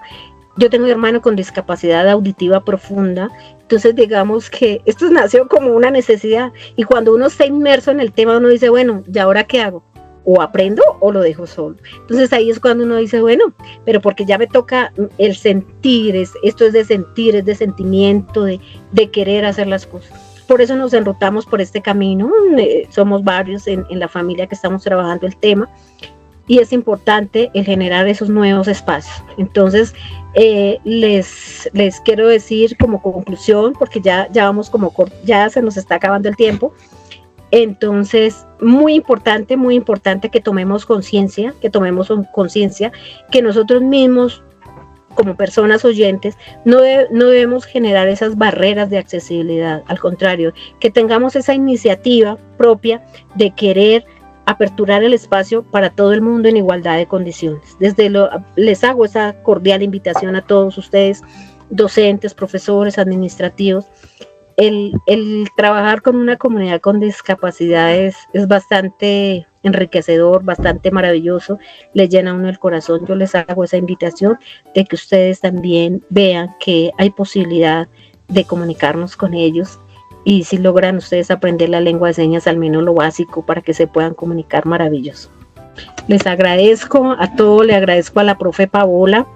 yo tengo un hermano con discapacidad auditiva profunda, entonces digamos que esto nació como una necesidad, y cuando uno está inmerso en el tema, uno dice, bueno, ¿y ahora qué hago? O aprendo o lo dejo solo. Entonces ahí es cuando uno dice, bueno, pero porque ya me toca el sentir, esto es de sentir, es de sentimiento, de querer hacer las cosas. Por eso nos enrutamos por este camino, somos varios en la familia que estamos trabajando el tema, y es importante el generar esos nuevos espacios. Entonces, les quiero decir como conclusión, porque ya se nos está acabando el tiempo. Entonces, muy importante que tomemos conciencia, que nosotros mismos, como personas oyentes, no debemos generar esas barreras de accesibilidad. Al contrario, que tengamos esa iniciativa propia de querer aperturar el espacio para todo el mundo en igualdad de condiciones. Les hago esa cordial invitación a todos ustedes, docentes, profesores, administrativos. El trabajar con una comunidad con discapacidad es bastante enriquecedor, bastante maravilloso, les llena a uno el corazón. Yo les hago esa invitación de que ustedes también vean que hay posibilidad de comunicarnos con ellos, y si logran ustedes aprender la lengua de señas, al menos lo básico, para que se puedan comunicar, maravilloso. Les agradezco a todos, le agradezco a la profe Paola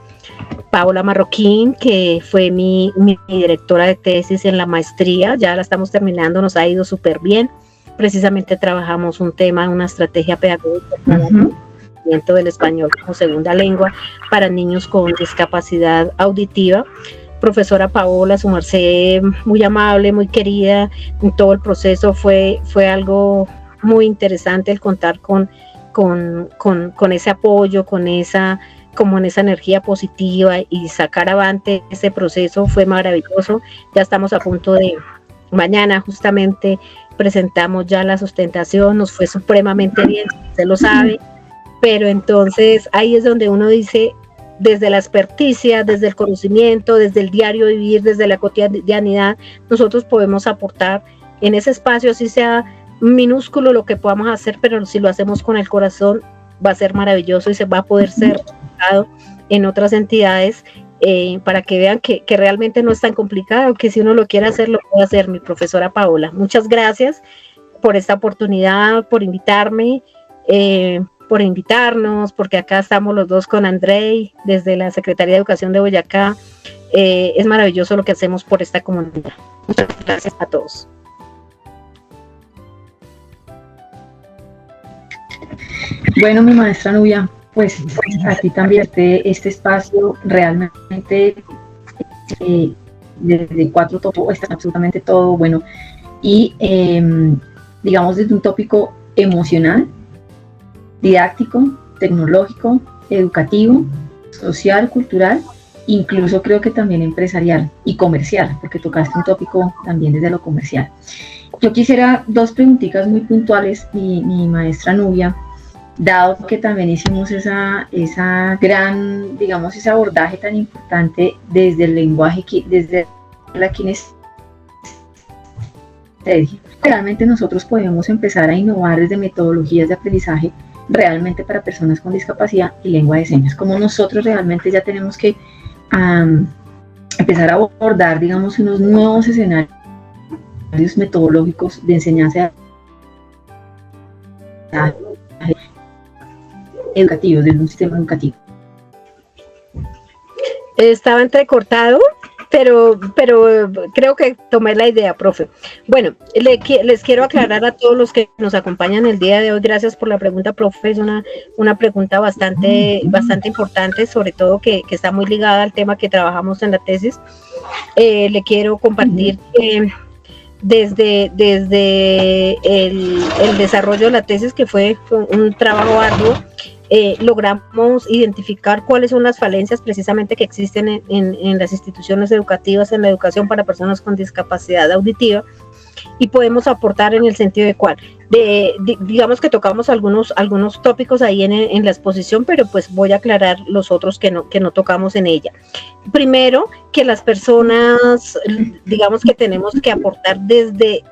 Marroquín, que fue mi directora de tesis en la maestría. Ya la estamos terminando, nos ha ido súper bien. Precisamente trabajamos un tema, una estrategia pedagógica para el conocimiento del español como segunda lengua para niños con discapacidad auditiva. Profesora Paola, su merced, muy amable, muy querida en todo el proceso. Fue algo muy interesante el contar con ese apoyo, con esa energía positiva, y sacar avante ese proceso fue maravilloso. Ya estamos a punto de, mañana justamente presentamos ya la sustentación, nos fue supremamente bien, usted lo sabe, pero entonces ahí es donde uno dice, desde la experticia, desde el conocimiento, desde el diario vivir, desde la cotidianidad, nosotros podemos aportar en ese espacio, así sea minúsculo lo que podamos hacer, pero si lo hacemos con el corazón va a ser maravilloso y se va a poder ser replicado en otras entidades para que vean que realmente no es tan complicado, que si uno lo quiere hacer, lo puede hacer, mi profesora Paola. Muchas gracias por esta oportunidad, por invitarme, por invitarnos, porque acá estamos los dos con Andrei, desde la Secretaría de Educación de Boyacá. Es maravilloso lo que hacemos por esta comunidad. Muchas gracias a todos. Bueno, mi maestra Nubia, pues a ti también este espacio realmente desde 4 tópicos, está absolutamente todo bueno, y digamos desde un tópico emocional, didáctico, tecnológico, educativo, social, cultural, incluso creo que también empresarial y comercial, porque tocaste un tópico también desde lo comercial. Yo quisiera 2 preguntitas muy puntuales, mi maestra Nubia, dado que también hicimos esa gran, digamos, ese abordaje tan importante desde el lenguaje, desde la kinestesia. Realmente nosotros podemos empezar a innovar desde metodologías de aprendizaje realmente para personas con discapacidad y lengua de señas, como nosotros realmente ya tenemos que empezar a abordar, digamos, unos nuevos escenarios metodológicos de enseñanza educativos, desde un sistema educativo. Estaba entrecortado, pero creo que tomé la idea, profe. Bueno, les quiero aclarar a todos los que nos acompañan el día de hoy, gracias por la pregunta, profe, es una pregunta bastante importante, sobre todo que está muy ligada al tema que trabajamos en la tesis. Le quiero compartir desde el desarrollo de la tesis, que fue un trabajo arduo, logramos identificar cuáles son las falencias precisamente que existen en las instituciones educativas, en la educación para personas con discapacidad auditiva, y podemos aportar en el sentido de cuál. Digamos que tocamos algunos tópicos ahí en la exposición, pero pues voy a aclarar los otros que no tocamos en ella. Primero, que las personas, digamos que tenemos que aportar desde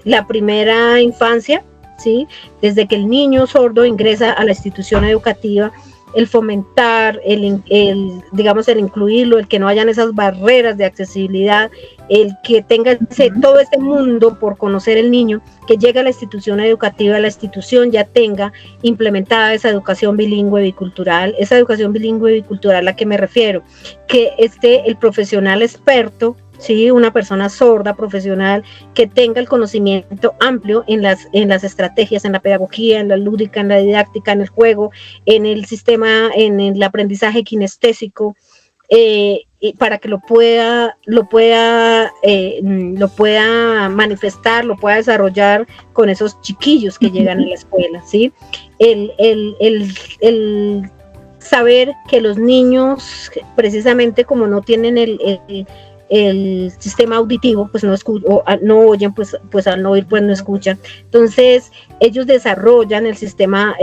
la primera infancia, ¿sí? Desde que el niño sordo ingresa a la institución educativa, el fomentar, digamos, el incluirlo, el que no hayan esas barreras de accesibilidad, el que tenga todo este mundo por conocer el niño, que llegue a la institución educativa, la institución ya tenga implementada esa educación bilingüe bicultural, a la que me refiero, que esté el profesional experto, ¿sí? Una persona sorda, profesional, que tenga el conocimiento amplio en las estrategias, en la pedagogía, en la lúdica, en la didáctica, en el juego, en el sistema, en el aprendizaje kinestésico, para que lo pueda manifestar, lo pueda desarrollar con esos chiquillos que llegan a la escuela, ¿sí? El saber que los niños, precisamente como no tienen el sistema auditivo, pues no oyen, pues al no oír, pues no escuchan. Entonces, ellos desarrollan el sistema,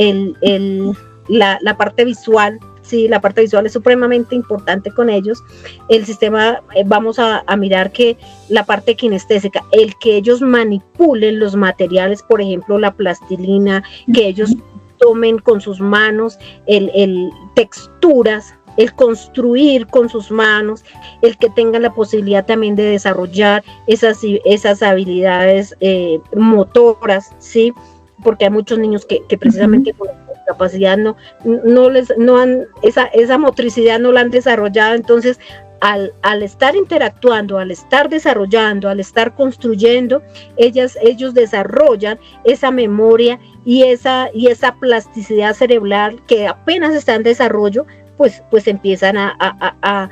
la parte visual, sí, la parte visual es supremamente importante con ellos. El sistema, vamos a mirar que la parte kinestésica, el que ellos manipulen los materiales, por ejemplo, la plastilina, que ellos tomen con sus manos, texturas, el construir con sus manos, el que tengan la posibilidad también de desarrollar esas habilidades motoras, ¿sí? Porque hay muchos niños que precisamente con discapacidad esa motricidad no la han desarrollado. Entonces, al estar interactuando, al estar desarrollando, al estar construyendo, ellos desarrollan esa memoria y esa plasticidad cerebral que apenas está en desarrollo, pues empiezan a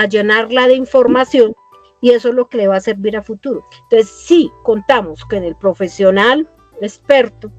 llenarla de información, y eso es lo que le va a servir a futuro. Entonces, sí contamos con el profesional experto,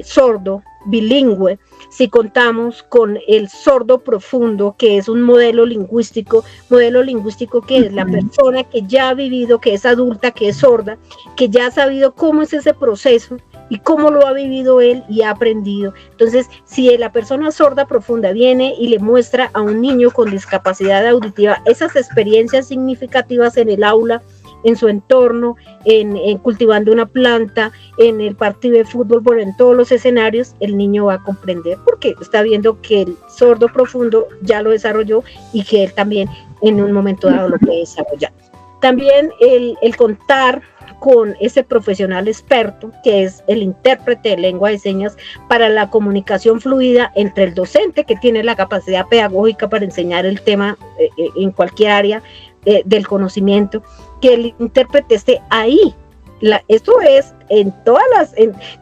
sordo, bilingüe, si contamos con el sordo profundo, que es un modelo lingüístico que es la persona que ya ha vivido, que es adulta, que es sorda, que ya ha sabido cómo es ese proceso y cómo lo ha vivido él y ha aprendido. Entonces, si la persona sorda profunda viene y le muestra a un niño con discapacidad auditiva esas experiencias significativas en el aula, en su entorno, en cultivando una planta, en el partido de fútbol, bueno, en todos los escenarios, el niño va a comprender porque está viendo que el sordo profundo ya lo desarrolló y que él también en un momento dado lo puede desarrollar. También el contar con ese profesional experto que es el intérprete de lengua de señas para la comunicación fluida entre el docente que tiene la capacidad pedagógica para enseñar el tema en cualquier área del conocimiento, que el intérprete esté ahí. Esto es en todas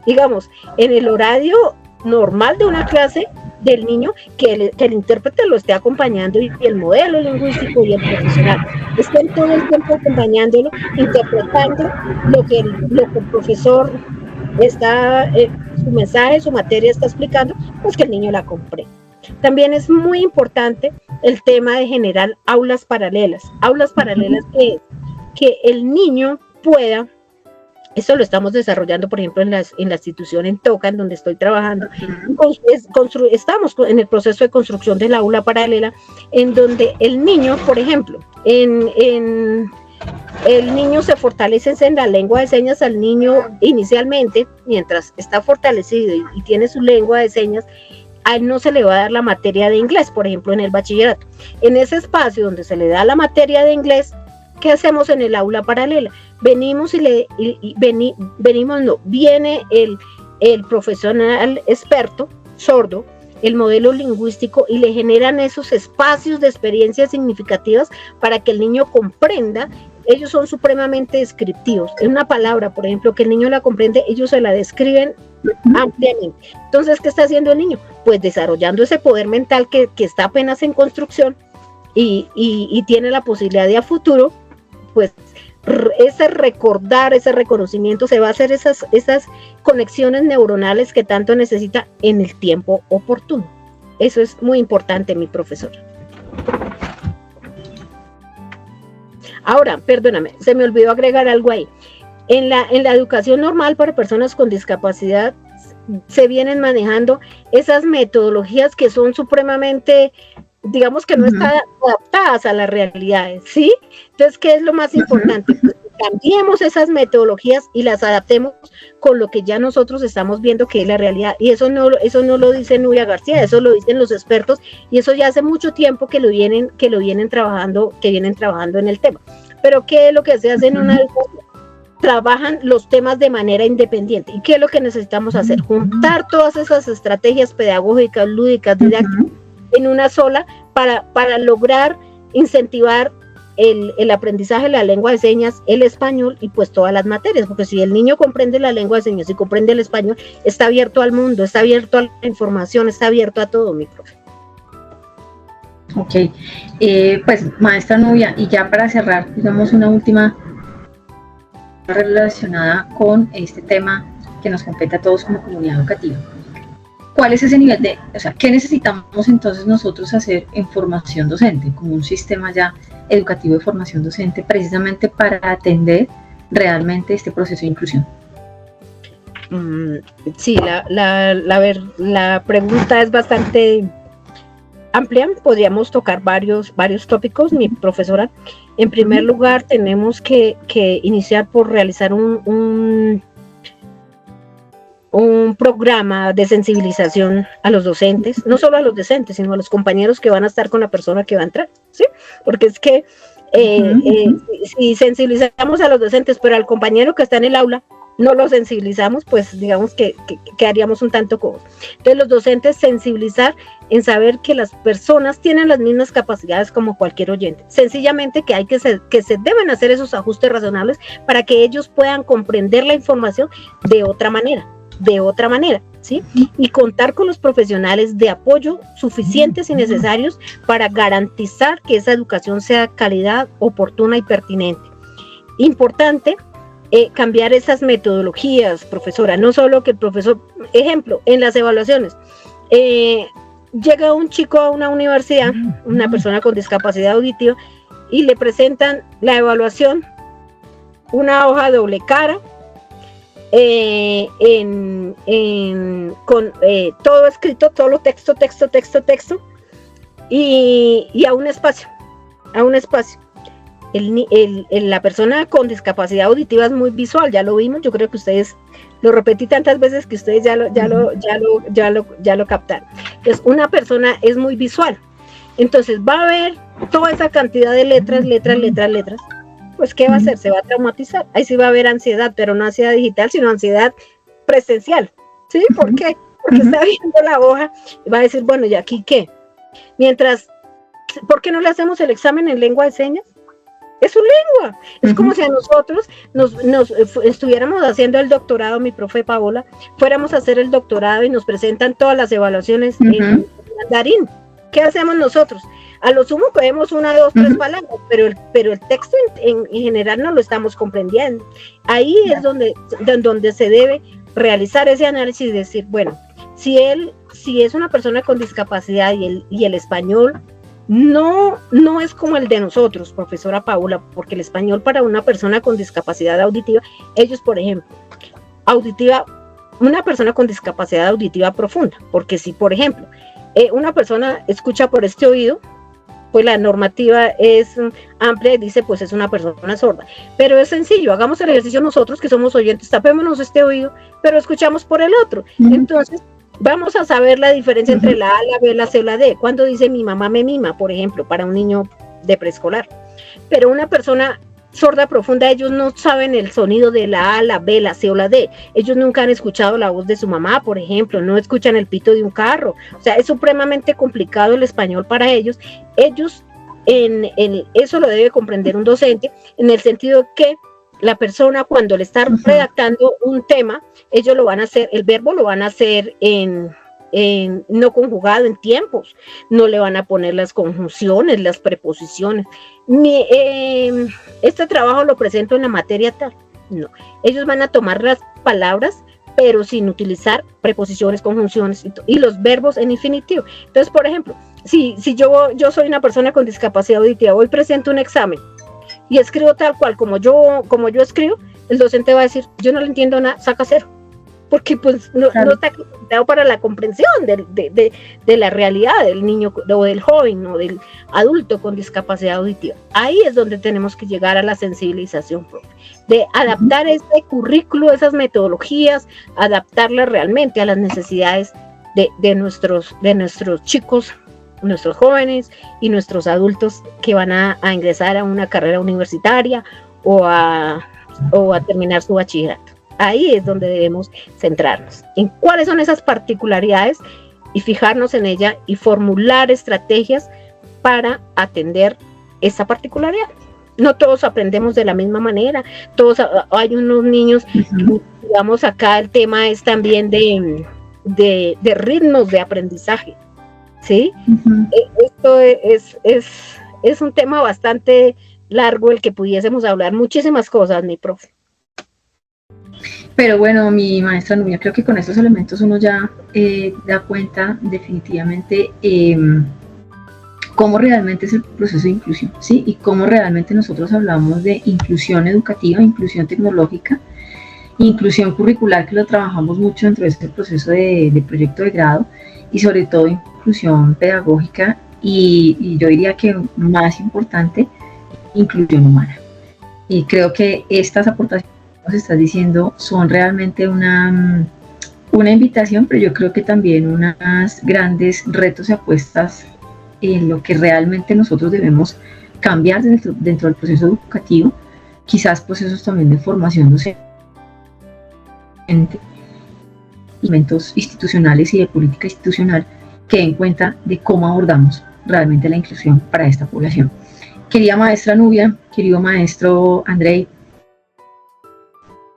digamos, en el horario normal de una clase del niño, que el intérprete lo esté acompañando y el modelo lingüístico y el profesional estén todo el tiempo acompañándolo, interpretando lo que el profesor está, su mensaje, su materia está explicando, pues que el niño la comprenda. También es muy importante el tema de generar aulas paralelas. Aulas paralelas que el niño pueda. Esto lo estamos desarrollando, por ejemplo, en la institución en Toca, en donde estoy trabajando. Estamos en el proceso de construcción de la aula paralela, en donde el niño, por ejemplo, el niño se fortalece en la lengua de señas al niño inicialmente, mientras está fortalecido y tiene su lengua de señas, a él no se le va a dar la materia de inglés, por ejemplo, en el bachillerato. En ese espacio donde se le da la materia de inglés, ¿qué hacemos en el aula paralela? Venimos viene el profesional experto, sordo, el modelo lingüístico, y le generan esos espacios de experiencias significativas para que el niño comprenda. Ellos son supremamente descriptivos. En una palabra, por ejemplo, que el niño la comprende, ellos se la describen ampliamente. Entonces, ¿qué está haciendo el niño? Pues desarrollando ese poder mental que está apenas en construcción y tiene la posibilidad de a futuro, pues ese recordar, ese reconocimiento, se va a hacer esas conexiones neuronales que tanto necesita en el tiempo oportuno. Eso es muy importante, mi profesora. Ahora, perdóname, se me olvidó agregar algo ahí. En la educación normal para personas con discapacidad se vienen manejando esas metodologías que son supremamente, digamos que no están adaptadas a las realidades, ¿sí? Entonces, ¿qué es lo más importante? Pues cambiemos esas metodologías y las adaptemos con lo que ya nosotros estamos viendo que es la realidad. Y eso no lo dice Nubia García, eso lo dicen los expertos, y eso ya hace mucho tiempo que vienen trabajando en el tema. Pero ¿qué es lo que se hace en una educación? Trabajan los temas de manera independiente. ¿Y qué es lo que necesitamos hacer? Juntar todas esas estrategias pedagógicas, lúdicas, didácticas en una sola para lograr incentivar el aprendizaje de la lengua de señas, el español y pues todas las materias, porque si el niño comprende la lengua de señas y comprende el español, está abierto al mundo, está abierto a la información, está abierto a todo, mi profe. Ok, pues maestra Nubia, y ya para cerrar, digamos una última relacionada con este tema que nos compete a todos como comunidad educativa. ¿Cuál es ese nivel qué necesitamos entonces nosotros hacer en formación docente, como un sistema ya educativo de formación docente, precisamente para atender realmente este proceso de inclusión? Sí, la pregunta es bastante amplia, podríamos tocar varios tópicos, mi profesora. En primer lugar, tenemos que iniciar por realizar un programa de sensibilización a los docentes, no solo a los docentes, sino a los compañeros que van a estar con la persona que va a entrar, ¿sí? Porque es que si sensibilizamos a los docentes, pero al compañero que está en el aula no lo sensibilizamos, pues digamos que haríamos un tanto cojos. Entonces los docentes sensibilizar en saber que las personas tienen las mismas capacidades como cualquier oyente, sencillamente que se deben hacer esos ajustes razonables para que ellos puedan comprender la información de otra manera, ¿sí? Y contar con los profesionales de apoyo suficientes y necesarios para garantizar que esa educación sea de calidad, oportuna y pertinente. Importante cambiar esas metodologías, profesora, no solo que el profesor, ejemplo, en las evaluaciones, llega un chico a una universidad, una persona con discapacidad auditiva, y le presentan la evaluación, una hoja doble cara, con todo escrito, todo texto, y a un espacio. la persona con discapacidad auditiva es muy visual, ya lo vimos, yo creo que ustedes lo repetí tantas veces que ustedes ya lo captaron. Entonces, una persona es muy visual, entonces va a ver toda esa cantidad de letras, pues ¿qué va a hacer? Se va a traumatizar, ahí sí va a haber ansiedad, pero no ansiedad digital, sino ansiedad presencial, ¿sí? ¿Por qué? Porque está viendo la hoja y va a decir, bueno, ¿y aquí qué? Mientras, ¿por qué no le hacemos el examen en lengua de señas? Es su lengua, es como si a nosotros nos estuviéramos haciendo el doctorado, mi profe Paola, fuéramos a hacer el doctorado y nos presentan todas las evaluaciones en mandarín. ¿Qué hacemos nosotros? A lo sumo cogemos 1, 2, 3 palabras, pero el texto en general no lo estamos comprendiendo. Ahí es donde se debe realizar ese análisis y decir, bueno, si es una persona con discapacidad y el español no es como el de nosotros, profesora Paula, porque el español para una persona con discapacidad auditiva, ellos, por ejemplo, una persona con discapacidad auditiva profunda, porque si, por ejemplo, una persona escucha por este oído, pues la normativa es amplia y dice, pues es una persona sorda. Pero es sencillo, hagamos el ejercicio nosotros que somos oyentes, tapémonos este oído, pero escuchamos por el otro. Entonces, vamos a saber la diferencia entre la A, la B, la C, la D. Cuando dice mi mamá me mima, por ejemplo, para un niño de preescolar. Pero una persona sorda profunda, ellos no saben el sonido de la A, la B, la C o la D. Ellos nunca han escuchado la voz de su mamá, por ejemplo, no escuchan el pito de un carro. O sea, es supremamente complicado el español para ellos. Ellos, eso lo debe comprender un docente, en el sentido que la persona cuando le está redactando un tema, ellos lo van a hacer, el verbo lo van a hacer no conjugado en tiempos, no le van a poner las conjunciones, las preposiciones. Este trabajo lo presento en la materia tal, no, ellos van a tomar las palabras pero sin utilizar preposiciones, conjunciones y los verbos en infinitivo. Entonces, por ejemplo, si yo soy una persona con discapacidad auditiva, hoy presento un examen y escribo tal cual como yo escribo, el docente va a decir, yo no le entiendo nada, saca 0, porque pues no está capacitado para la comprensión de la realidad del niño o del joven o del adulto con discapacidad auditiva. Ahí es donde tenemos que llegar a la sensibilización, profe, de adaptar este currículo, esas metodologías, adaptarlas realmente a las necesidades de nuestros chicos, nuestros jóvenes y nuestros adultos que van a ingresar a una carrera universitaria o a terminar su bachillerato. Ahí es donde debemos centrarnos, en cuáles son esas particularidades y fijarnos en ella y formular estrategias para atender esa particularidad. No todos aprendemos de la misma manera, hay unos niños, digamos acá el tema es también de ritmos de aprendizaje, ¿sí? Esto es un tema bastante largo el que pudiésemos hablar muchísimas cosas, mi profe. Pero bueno, mi maestra Nubia, creo que con estos elementos uno ya da cuenta definitivamente cómo realmente es el proceso de inclusión, ¿sí? Y cómo realmente nosotros hablamos de inclusión educativa, inclusión tecnológica, inclusión curricular, que lo trabajamos mucho dentro de este proceso de proyecto de grado, y sobre todo inclusión pedagógica y yo diría que más importante, inclusión humana. Y creo que estas aportaciones que nos estás diciendo son realmente una invitación, pero yo creo que también unos grandes retos y apuestas en lo que realmente nosotros debemos cambiar dentro del proceso educativo, quizás procesos también de formación docente, elementos institucionales y de política institucional que den cuenta de cómo abordamos realmente la inclusión para esta población. Querida maestra Nubia, querido maestro Andrei,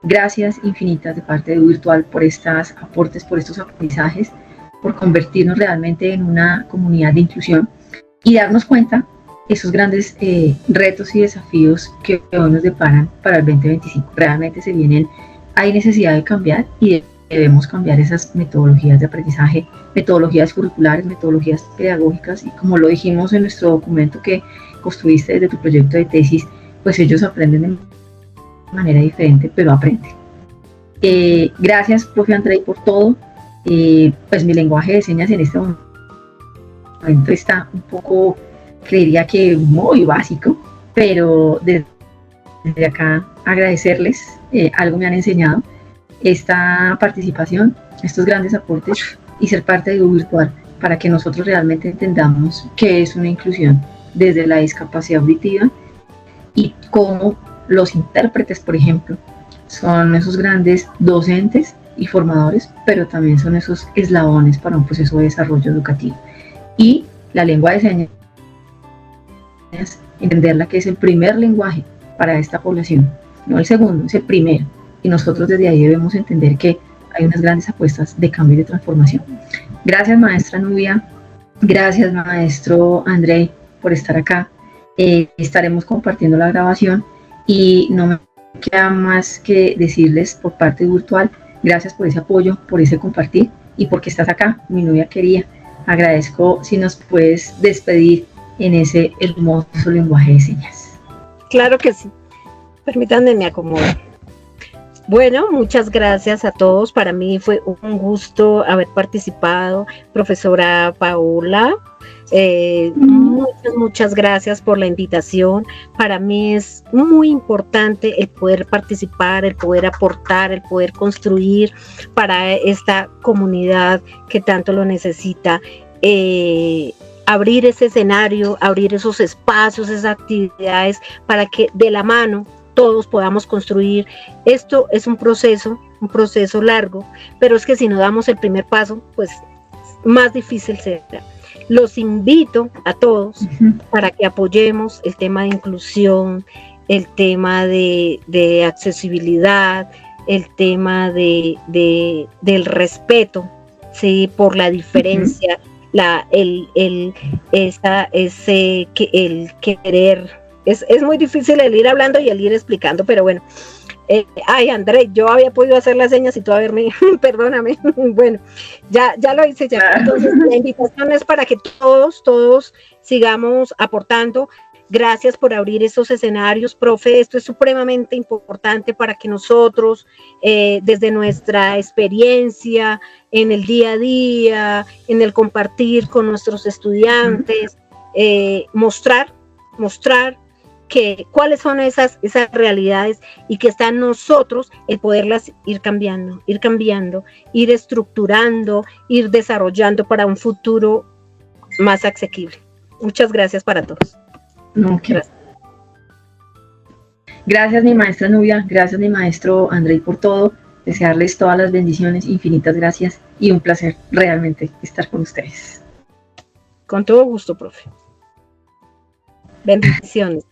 gracias infinitas de parte de Virtual por estos aportes, por estos aprendizajes, por convertirnos realmente en una comunidad de inclusión y darnos cuenta de esos grandes retos y desafíos que hoy nos deparan para el 2025. Realmente hay necesidad de cambiar y debemos cambiar esas metodologías de aprendizaje, metodologías curriculares, metodologías pedagógicas, y como lo dijimos en nuestro documento que construiste desde tu proyecto de tesis, pues ellos aprenden de manera diferente, pero aprenden. Gracias, profe Andrei, por todo. Pues mi lenguaje de señas en este momento está un poco, creería que muy básico, pero desde acá agradecerles, algo me han enseñado, esta participación, estos grandes aportes y ser parte de Google Virtual para que nosotros realmente entendamos qué es una inclusión desde la discapacidad auditiva y cómo los intérpretes, por ejemplo, son esos grandes docentes y formadores, pero también son esos eslabones para un proceso de desarrollo educativo. Y la lengua de señas, entenderla que es el primer lenguaje para esta población, no el segundo, es el primero. Y nosotros desde ahí debemos entender que hay unas grandes apuestas de cambio y de transformación. Gracias, maestra Nubia. Gracias, maestro Andrei, por estar acá. Estaremos compartiendo la grabación y no me queda más que decirles por parte virtual, gracias por ese apoyo, por ese compartir y porque estás acá, mi novia querida. Agradezco si nos puedes despedir en ese hermoso lenguaje de señas. Claro que sí. Permítanme me acomodar. Bueno, muchas gracias a todos. Para mí fue un gusto haber participado. Profesora Paola, muchas gracias por la invitación. Para mí es muy importante el poder participar, el poder aportar, el poder construir para esta comunidad que tanto lo necesita. Abrir ese escenario, abrir esos espacios, esas actividades para que de la mano todos podamos construir. Esto es un proceso largo, pero es que si no damos el primer paso, pues más difícil será. Los invito a todos para que apoyemos el tema de inclusión, el tema de accesibilidad, el tema del respeto, ¿sí? Por la diferencia, el querer. Es muy difícil el ir hablando y el ir explicando, pero bueno. André, yo había podido hacer las señas y tú haberme, perdóname. Bueno, ya lo hice ya. Entonces, la invitación es para que todos sigamos aportando. Gracias por abrir estos escenarios, profe. Esto es supremamente importante para que nosotros, desde nuestra experiencia en el día a día, en el compartir con nuestros estudiantes, mostrar cuáles son esas realidades y que está en nosotros el poderlas ir cambiando, ir estructurando, ir desarrollando para un futuro más asequible. Muchas gracias para todos. Okay. Gracias, mi maestra Nubia, gracias, mi maestro Andrei, por todo. Desearles todas las bendiciones, infinitas gracias y un placer realmente estar con ustedes. Con todo gusto, profe. Bendiciones.